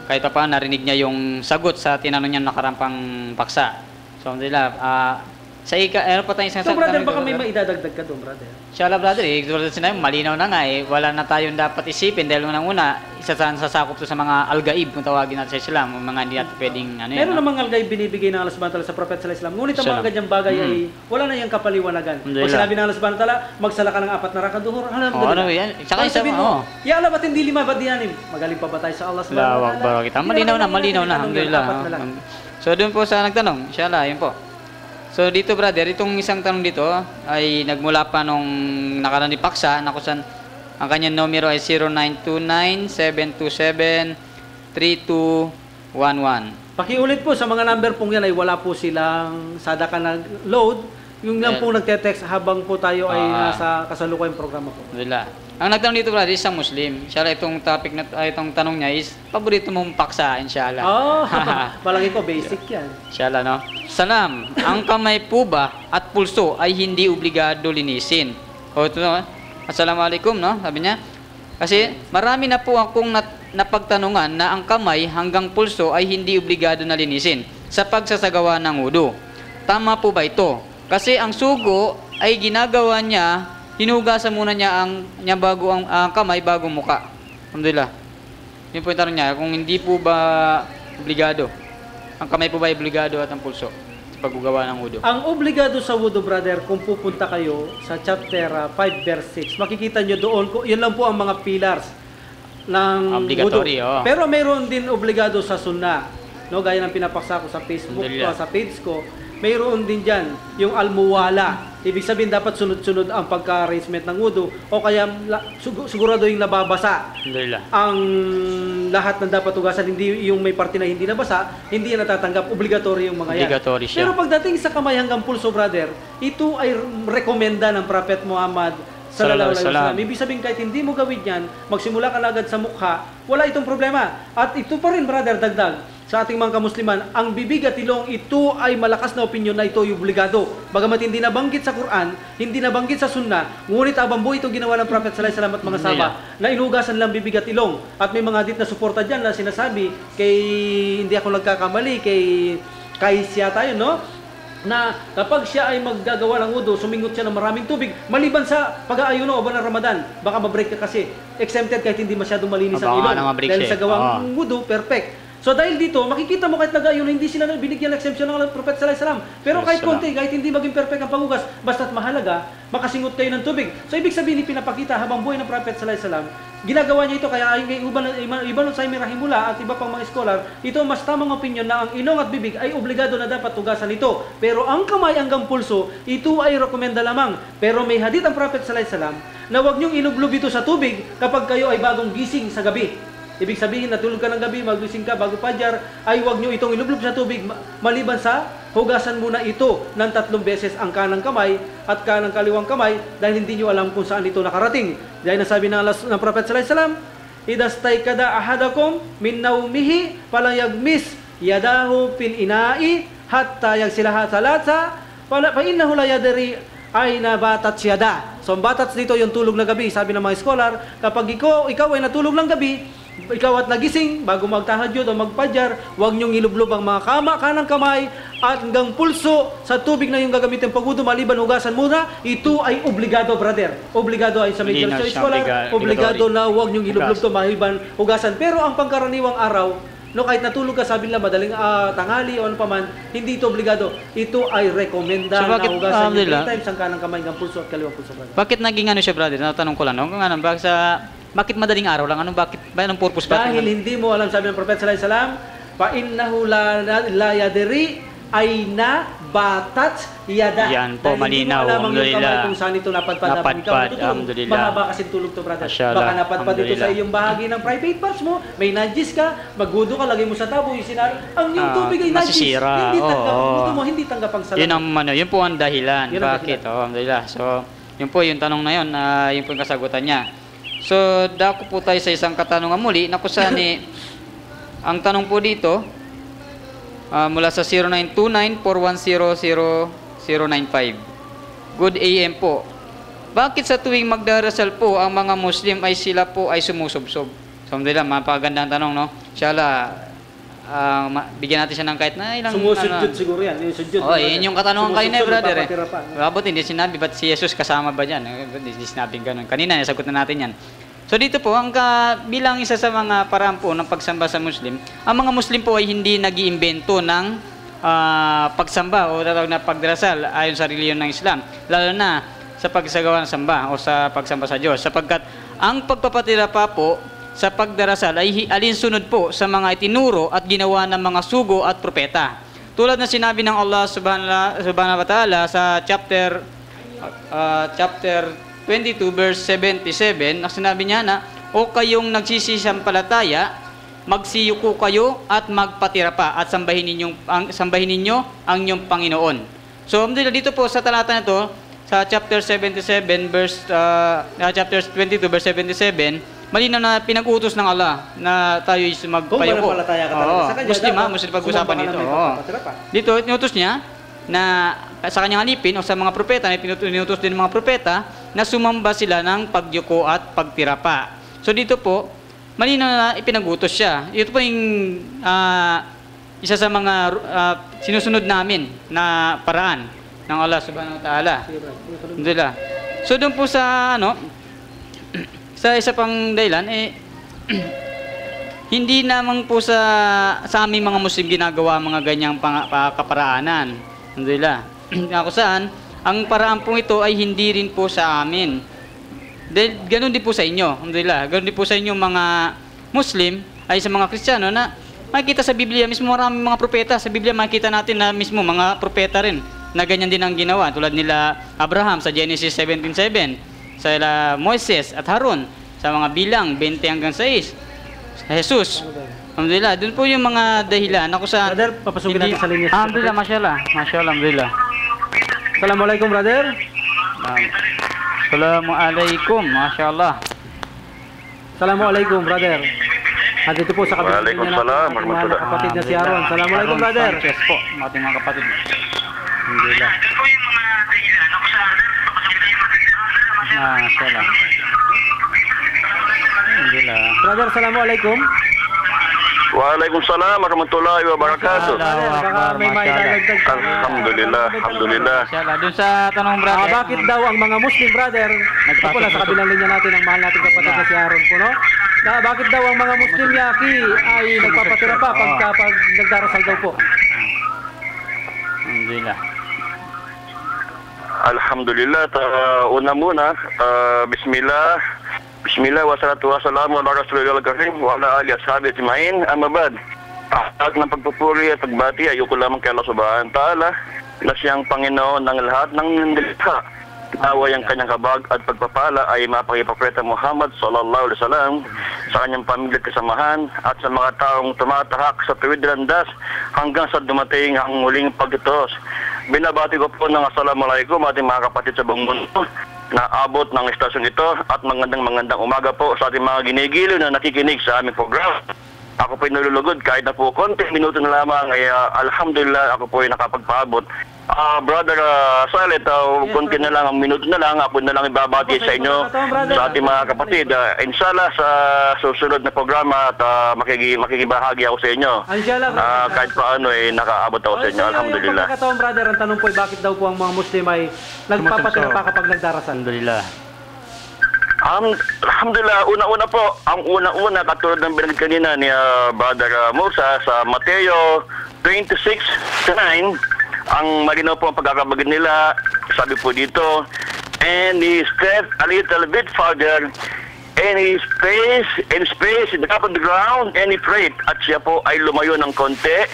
Speaker 5: kahit pa paano narinig niya yung sagot sa tinanong niya nakarampang paksa. So, alhamdulillah, ano pa tayong isang
Speaker 4: So brother,
Speaker 5: tanong
Speaker 4: baka
Speaker 5: dito,
Speaker 4: may
Speaker 5: brother?
Speaker 4: maidadagdag ka doon, brother.
Speaker 5: Inshallah, brother, tulad sinabi, malinaw na nga wala na tayong dapat isipin dahil unang-una, sasakop to sa mga al-gaib kung tawagin natin sa Islam, mga hindi natin pwedeng
Speaker 4: Meron namang algay binibigay ng Allah subhanahu wa ta'ala sa Prophet sallallahu alaihi wasallam. Ngunit ang mga
Speaker 5: Salam.
Speaker 4: ganyang bagay ay wala na yung kapaliwanagan. Pag
Speaker 5: Alhamdulillah.
Speaker 4: sinabi ng Allah subhanahu wa ta'ala, magsala ka ng 4 na rakaduhur, alhamdulillah.
Speaker 5: ano yan? Tsaka
Speaker 4: Pag
Speaker 5: isa
Speaker 4: sabihin
Speaker 5: mo,
Speaker 4: mo, ya Allah, ba't hindi 5, ba't di 6? Magaling pa ba tayo sa Allah subhanahu wa
Speaker 5: Lawak
Speaker 4: ta'ala?
Speaker 5: ba kita? Malinaw na, alhamdulillah.
Speaker 4: Apat na lang.
Speaker 5: So, doon po sa nagtanong, inshallah, yun po. So, dito brother, itong isang tanong dito ay nagmula pa nung nakaraan ni Paksa, na kusan ang kanyang numero ay 0929-727-3211.
Speaker 4: Pakiulit po sa mga number pong yan ay wala po silang sadaka na load. Yung lang po nagte-text habang po tayo ay nasa kasalukuyang programa po.
Speaker 5: Alhamdulillah. Ang nagtanong dito brother, isang Muslim. Inshallah, itong topic na itong tanong niya is paborito mong paksa, inshallah.
Speaker 4: Oh, palagi ko basic yan.
Speaker 5: Inshallah, no? Salam, ang kamay po ba at pulso ay hindi obligado linisin? O ito, no? Assalamualaikum, no? Sabi niya. Kasi marami na po akong napagtanungan na ang kamay hanggang pulso ay hindi obligado na linisin sa pagsasagawa ng wudu. Tama po ba ito? Kasi ang sugo ay ginagawa niya, hinugasan muna niya ang kamay bago muka. Alhamdulillah. Yun po yung tanong niya, kung hindi po ba obligado? Ang kamay po ba obligado at ang pulso sa paggugawa ng wudu?
Speaker 4: Ang obligado sa wudu, brother, kung pupunta kayo sa chapter 5 verse 6, makikita nyo doon, yun lang po ang mga pillars ng
Speaker 5: Obligatory,
Speaker 4: wudu. Pero mayroon din obligado sa sunnah. No, gaya ng pinapaksa ko sa Facebook ko, sa page ko, mayroon din dyan yung almuwala. Ibig sabihin dapat sunod-sunod ang pagka-arrangement ng wudu o kaya sigurado yung nababasa.
Speaker 5: Alhamdulillah.
Speaker 4: Ang lahat ng dapat ugasan, hindi yung may parte na hindi nabasa, hindi yan natatanggap. Obligatory yung mga yan.
Speaker 5: Obligatory siya.
Speaker 4: Pero pagdating sa kamay hanggang pulso, brother, ito ay rekomenda ng Prophet Muhammad sallallahu alaihi wasallam. Ibig sabihin kahit hindi mo gawin yan, magsimula ka agad sa mukha, wala itong problema. At ito pa rin, brother, dagdag sa ating mga kamusliman, ang bibig at ilong, ito ay malakas na opinyon na ito ay obligado. Bagamat hindi nabanggit sa Quran, hindi nabanggit sa Sunnah, ngunit abambo ito ginawa ng Prophet sallallahu alaihi wasallam at mga sahaba na inugasan lang bibig at ilong. At may mga hadith na suporta dyan na sinasabi kay, hindi ako nagkakamali, kay siya tayo, no? Na kapag siya ay maggagawa ng wudu, sumingot siya ng maraming tubig, maliban sa pag-aayuno o ba ng Ramadan, baka mabreak ka kasi. Exempted kahit hindi masyadong malinis ang ilong. Dahil sa gawang wudu, perfect. So dahil dito, makikita mo kahit nag-ayuno, hindi sila binigyan ng exemption ng Prophet sallallahu alaihi wasallam. Pero kahit konti, kahit hindi maging perfect ang paghugas, basta't mahalaga, makasingot kayo ng tubig. So ibig sabihin, pinapakita habang buhay ng Prophet sallallahu alaihi wasallam, ginagawa niya ito, kaya ayon kay Ibn Usaymin rahimullah at iba pang mga scholar, ito mas tamang opinion na ang ilong at bibig ay obligado na dapat tugasan ito. Pero ang kamay hanggang pulso, ito ay rekomenda lamang. Pero may hadith ang Prophet sallallahu alaihi wasallam na huwag niyong ilublob ito sa tubig kapag kayo ay bagong gising sa gabi. Ibig sabihin, natulog ka ng gabi, magising ka bago pajar, ay huwag nyo itong ilublob sa tubig maliban sa hugasan muna ito ng 3 beses ang kanang kamay at kanang kaliwang kamay dahil hindi nyo alam kung saan ito nakarating. Dahil nasabi ng Prophet sallallahu alaihi wasallam, idastaykada ahadakum min naumihi falayagmis yadahu fil ina'i hatta yagsilaha salasa fa innahu la yadri ay nabatat siyada. So ang batats dito yung tulog na gabi. Sabi ng mga scholar, kapag ikaw ay natulog ng gabi, ikaw at nagising, bago magtahajud o magpajar, huwag niyong ilublob ang mga kanang kamay at hanggang pulso sa tubig na yung gagamitin pagwudu, maliban hugasan muna. Ito ay obligado, brother. Obligado ay sa major scholar, obligado na huwag niyong ilublob ito maliban hugasan. Pero ang pangkaraniwang araw, no, kahit natulog ka, sabi nila madaling tanghali o ano paman, hindi ito obligado. Ito ay rekomenda na hugasan yung 3 times ang kanang kamay hanggang pulso at kaliwang pulso, brother.
Speaker 5: Bakit naging ano siya, brother? Natanong ko lang, no? Kung ano, bakit madaling araw lang? Anong purpose ba?
Speaker 4: Dahil hindi mo alam, sabi ng Prophet sallallahu alaihi wasallam, fa innahu la yadri aina batat yada.
Speaker 5: Yan po, malinaw.
Speaker 4: Alhamdulillah. Kung saan ito napadpad.
Speaker 5: Alhamdulillah.
Speaker 4: Mahaba kasi tulog to, brother.
Speaker 5: Masyaallah.
Speaker 4: Baka napadpad ito sa iyong bahagi ng private parts mo. May najis ka, magwudu ka, lagay mo sa tabo, ang yung tubig ay najis.
Speaker 5: Masisira.
Speaker 4: Hindi tanggap. Wudu mo, hindi tanggap ang salat.
Speaker 5: Yun po ang dahilan.
Speaker 4: Yun ang
Speaker 5: Bakit? Alhamdulillah. So, yun po yung tanong na yun. Yun po yung kasagutan niya. So, dako po tayo sa isang katanungan muli na kusani ang tanong po dito mula sa 0929-410-0095. Good AM po. Bakit sa tuwing magdarasal po ang mga Muslim ay sila po ay sumusubsob? So, alhamdulillah, mapagandang tanong, no? Inshallah, bigyan natin siya ng kahit na ilang...
Speaker 4: Sumusudyod siguro yan. Yung sudyod.
Speaker 5: Oh, yun yung katanungan kayo na, brother.
Speaker 4: Papatira pa.
Speaker 5: Abot, hindi sinabi, ba't si Jesus kasama ba dyan? Hindi sinabing ganun. Kanina, nasagot na natin yan. So dito po, bilang isa sa mga paraan po ng pagsamba sa Muslim, ang mga Muslim po ay hindi nag-iimbento ng pagsamba o tatawag na pagdarasal ayon sa reliyon ng Islam, lalo na sa pagsagawa ng samba o sa pagsamba sa Diyos, sapagkat ang pagpapatira pa po sa pagdarasal ay alinsunod po sa mga itinuro at ginawa ng mga sugo at propeta. Tulad na sinabi ng Allah subhanahu wa ta'ala sa chapter 22 verse 77, na sinabi niya na, o kayong nagsisisampalataya, magsiyuko kayo at magpatira pa at sambahin ninyo ang inyong Panginoon. So, dito po sa talata na to, sa chapter 77 verse chapter 22 verse 77, malinaw na pinag-utos ng Allah na tayo is magpayo po. Muslim pag-usapan dito. Dito, inutos niya na sa kanyang alipin o sa mga propeta, na pinutos din ng mga propeta na sumamba sila ng pagyuko at pagtira pa. So dito po, malinaw na ipinag-utos siya. Ito po yung isa sa mga sinusunod namin na paraan ng Allah subhanahu wa ta'ala. Alhamdulillah. So doon po sa sa isa pang dahilan, hindi naman po sa aming mga Muslim ginagawa mga ganyang kaparaanan. Alhamdulillah. Kung saan, ang paraan po ito ay hindi rin po sa amin. Dahil ganun din po sa inyo. Alhamdulillah. Ganun din po sa inyo mga Muslim, ay sa mga Kristiyano na makikita sa Biblia, mismo maraming mga propeta. Sa Biblia makikita natin na mismo mga propeta rin na ganyan din ang ginawa. Tulad nila Abraham sa Genesis 17:7, sa Moises at Harun sa mga bilang 20 hanggang 6. Jesus. Alhamdulillah. Doon po yung mga dahilan ako sa...
Speaker 4: Brother, papasukin natin sa linya.
Speaker 5: Alhamdulillah, mashallah. Mashallah, alhamdulillah.
Speaker 4: Assalamualaikum, brother.
Speaker 5: Assalamualaikum, mashallah.
Speaker 4: Assalamualaikum, brother. Andito po sa kabilang linya natin ang ating mahal na kapatid na si Aaron. Assalamualaikum, brother.
Speaker 5: Sanchez po, ating mga kapatid. Alhamdulillah. Mashallah. Alhamdulillah.
Speaker 4: Brother, assalamualaikum.
Speaker 6: Waalaikumsalam warahmatullahi wabarakatuh.
Speaker 4: Baka may maidadagdag ka na-
Speaker 6: Alhamdulillah, alhamdulillah.
Speaker 5: Mashallah. Doon sa tanong brother.
Speaker 4: Bakit daw ang mga Muslim, brother, ito po, nasa kabilang linya natin ang mahal nating kapatid na si Aaron po, no? Bakit daw ang mga Muslim, Yaki, ay nagpapatira pa pag nagdarasal daw po?
Speaker 5: Alhamdulillah.
Speaker 6: Alhamdulillah. Una muna, bismillah. Bismillah, wassalatu wassalamu ala rasulillah al-karim wa ala alihi ashabi ajma'in. Amma ba'd. At ng pagpupuri at pagbati ay yuko lamang kay Allah subhanahu wa ta'ala na siyang Panginoon ng lahat ng nilikha. Naway ang kanyang kabag at pagpapala ay mapakipapretang Muhammad sallallahu alaihi wasallam sa kanyang pamilya at kasamahan at sa mga taong tumatahak sa tuwid landas hanggang sa dumating ang muling pagtutos. Binabati ko po ng assalamualaikum ating mga kapatid sa buong mundo na abot ng estasyon ito at magandang umaga po sa ating mga ginigiliw na nakikinig sa aming program. Ako po ay nalulugod kahit na po konting minuto na lamang ay alhamdulillah ako po ay nakapagpaabot. Brother Salet, konti na lang, ang minuto na lang, ako na lang ibabati sa inyo sa ating mga kapatid. Inshallah sa susunod na programa at makikibahagi ako sa inyo. Kahit paano ay nakaabot ako sa inyo, alhamdulillah.
Speaker 4: Pagkakataon, brother, ang tanong po ay bakit daw po ang mga Muslim ay nagpapatira pa kapag nagdarasal?
Speaker 5: Alhamdulillah.
Speaker 6: Alhamdulillah, una-una po, ang una-una katulad ng binanggit kanina ni Brother Musa sa Mateo 26:9, ang malinaw po ang pagkakabagin nila, sabi po dito, and he stepped a little bit further, and he spaced upon the ground, and he prayed. At siya po ay lumayo ng konti,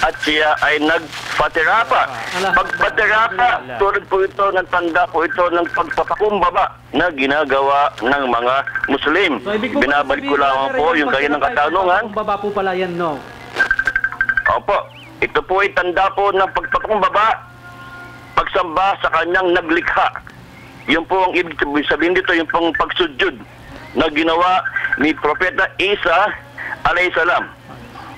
Speaker 6: at siya ay nagpatira pa. Pagpatira pa, tulad po ito, nagtanda po ito ng pagpapakumbaba na ginagawa ng mga Muslim. Binabalik ko lang po yung kanyang katanungan.
Speaker 4: Baba po pala yan, no?
Speaker 6: Opo. Ito po ay tanda po ng pagpapakumbaba, pagsamba sa kanyang naglikha. Yun po ang ibig sabihin dito, yung pong pagsudyod na ginawa ni Propeta Isa alayhi salam.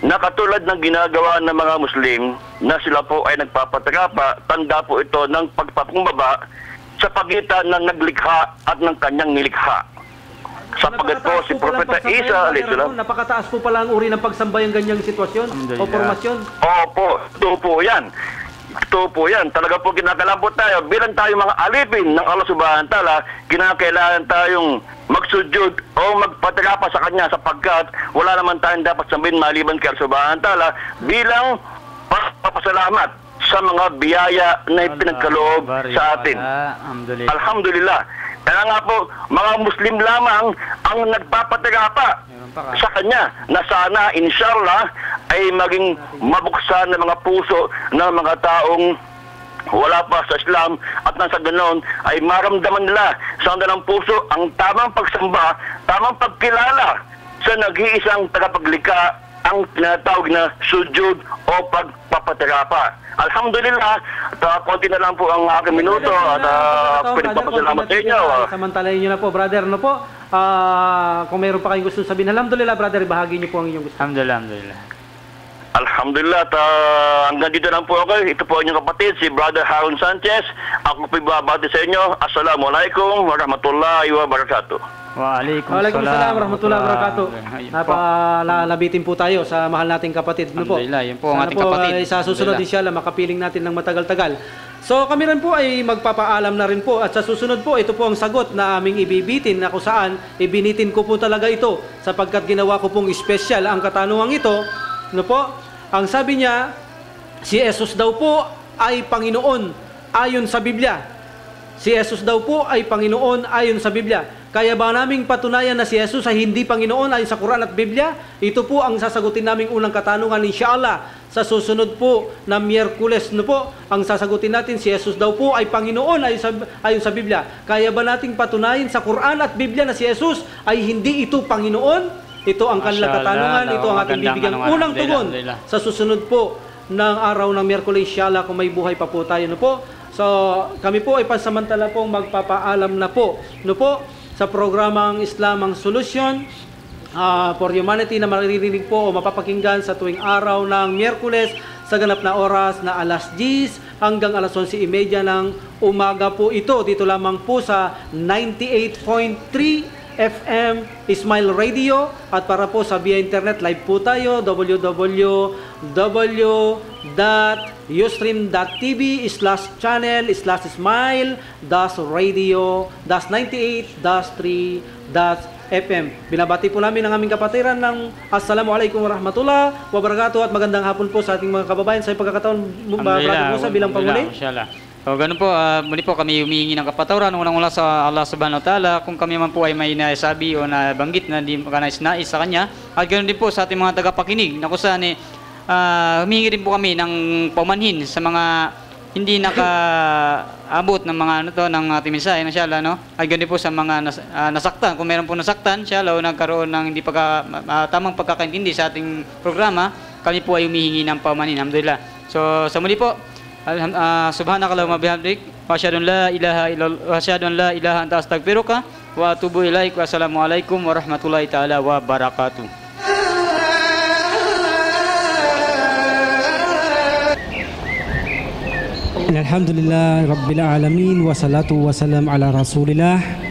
Speaker 6: Na katulad ng ginagawa ng mga Muslim na sila po ay nagpapatira pa, tanda po ito ng pagpapakumbaba sa pagitan ng naglikha at ng kanyang nilikha. Sapagat po si Propeta Isa alayhisalam.
Speaker 4: Napakataas po pala ang uri ng pagsambay ang ganyang sitwasyon o
Speaker 5: Alhamdulillah.
Speaker 4: formasyon.
Speaker 6: Opo, ito po yan. Ito po yan. Talaga po kinakailangan tayo. Bilang tayo mga alipin ng Allah subhanahu wa ta'ala, kinakailangan tayong magsujud o magpatirapa sa Kanya sapagkat wala naman tayong dapat sabihin maliban kay Allah subhanahu wa ta'ala bilang papasalamat sa mga biyaya na ipinagkaloob sa atin.
Speaker 5: Alhamdulillah.
Speaker 6: Alhamdulillah. Kaya nga po, mga Muslim lamang ang nagpapatirapa sa Kanya na sana, inshallah, ay maging mabuksan ng mga puso ng mga taong wala pa sa Islam at nasa ganon ay maramdaman nila sa kanilang puso ang tamang pagsamba, tamang pagkilala sa nag-iisang tagapaglikha, ang tinatawag na sujud o pagpapatirapa. Alhamdulillah, konti na lang po ang aking minuto at pinagpapasalamat sa inyo.
Speaker 4: Samantalahin nyo na po, brother. Ano po? Kung mayroon pa kayong gusto sabihin, alhamdulillah, brother, bahagi nyo po ang inyong gusto.
Speaker 5: Alhamdulillah. Alhamdulillah.
Speaker 6: Alhamdulillah, hanggang dito lang po ako. Ito po ang inyong kapatid, si Brother Haron Sanchez. Ako po ibabati sa inyo. Assalamualaikum warahmatullahi wabarakatuh.
Speaker 4: Waalaikumsalam warahmatullahi wabarakatuh. Napalabitin po tayo sa mahal nating kapatid. Ano po?
Speaker 5: Alhamdulillah, yun po ang ating kapatid.
Speaker 4: Sa susunod inshallah, makapiling natin ng matagal-tagal. So kami rin po ay magpapaalam na rin po at sa susunod po, ito po ang sagot na aming ibibitin na kung saan ibinitin ko po talaga ito sapagkat ginawa ko pong special ang katanungang ito. Ano po? Ang sabi niya, si Jesus daw po ay Panginoon ayon sa Biblia. Si Jesus daw po ay Panginoon ayon sa Biblia. Kaya ba naming patunayan na si Jesus ay hindi Panginoon ayon sa Quran at Biblia? Ito po ang sasagutin naming unang katanungan inshallah. Sa susunod po na Miyerkules no po, ang sasagutin natin si Jesus daw po ay Panginoon ayon sa Biblia. Kaya ba nating patunayan sa Quran at Biblia na si Jesus ay hindi ito Panginoon? Ito ang kanilang katanungan, ito ang ating bibigyan unang tugon sa susunod po ng araw ng Miyerkules inshallah kung may buhay pa po tayo no po. So kami po ay pansamantala pong magpapaalam na po no po sa programang Islam ang Solusyon for Humanity na maririnig po o mapapakinggan sa tuwing araw ng Miyerkules sa ganap na oras na alas 10 hanggang alas 11:30 ng umaga po ito. Dito lamang po sa 98.3 FM Ismail Radio at para po sa via internet live po tayo www.ustream.tv/channel/radio-98-3.FM. Binabati po namin ang aming kapatiran ng Assalamualaikum warahmatullahi wabarakatuh at magandang hapon po sa ating mga kababayan sa pagkakataon Brother Musa bilang panguli.
Speaker 5: Inshallah. So, ganun po, muli po kami humihingi ng kapatawaran unang-una sa Allah subhanahu wa ta'ala kung kami man po ay may nasabi o nabanggit na di nais sa Kanya at ganun din po sa ating mga tagapakinig na kung saan humihingi rin po kami ng paumanhin sa mga hindi nakaabot ng mga ng ating mensahe inshallah no at ganun din po sa mga nasaktan kung meron po nasaktan inshallah o nagkaroon ng hindi tamang pagkakaintindi sa ating programa kami po ay humihingi ng paumanhin alhamdulillah. So sa muli po subhanakallahumma bihamdik wa asyhadu an la ilaha anta astaghfiruka wa atubu ilaik. Wassalamualaikum warahmatullahi taala wabarakatuh.
Speaker 2: Alhamdulillah Rabbil Alamin wa salatu wa salam ala Rasulillah.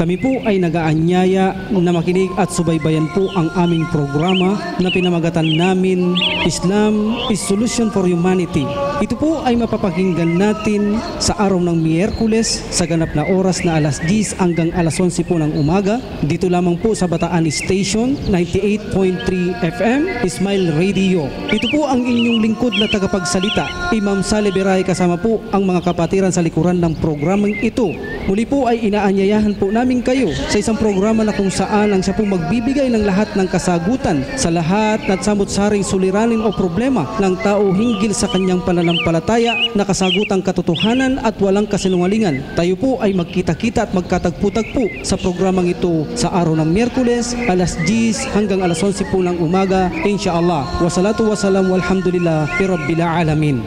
Speaker 2: Kami po ay nagaanyaya na makinig at subaybayan po ang aming programa na pinamagatan namin Islam is Solution for Humanity. Ito po ay mapapakinggan natin sa araw ng Miyerkules sa ganap na oras na alas 10 hanggang alas 11 po ng umaga. Dito lamang po sa Bataan Station 98.3 FM Ismail Radio. Ito po ang inyong lingkod na tagapagsalita, Imam Saleh Biray, kasama po ang mga kapatiran sa likuran ng programang ito. Muli po ay inaanyayahan po namin kayo sa isang programa na kung saan ang siya po magbibigay ng lahat ng kasagutan sa lahat na samot-saring suliranin o problema ng tao hinggil sa kanyang pananampalataya na kasagutang katotohanan at walang kasinungalingan. Tayo po ay magkita-kita at magkatagpo-tagpo sa programang ito sa araw ng Miyerkules alas 10 hanggang alas 11 po ng umaga insyaAllah. Wassalatu wassalam walhamdulillah Rabbil Alamin.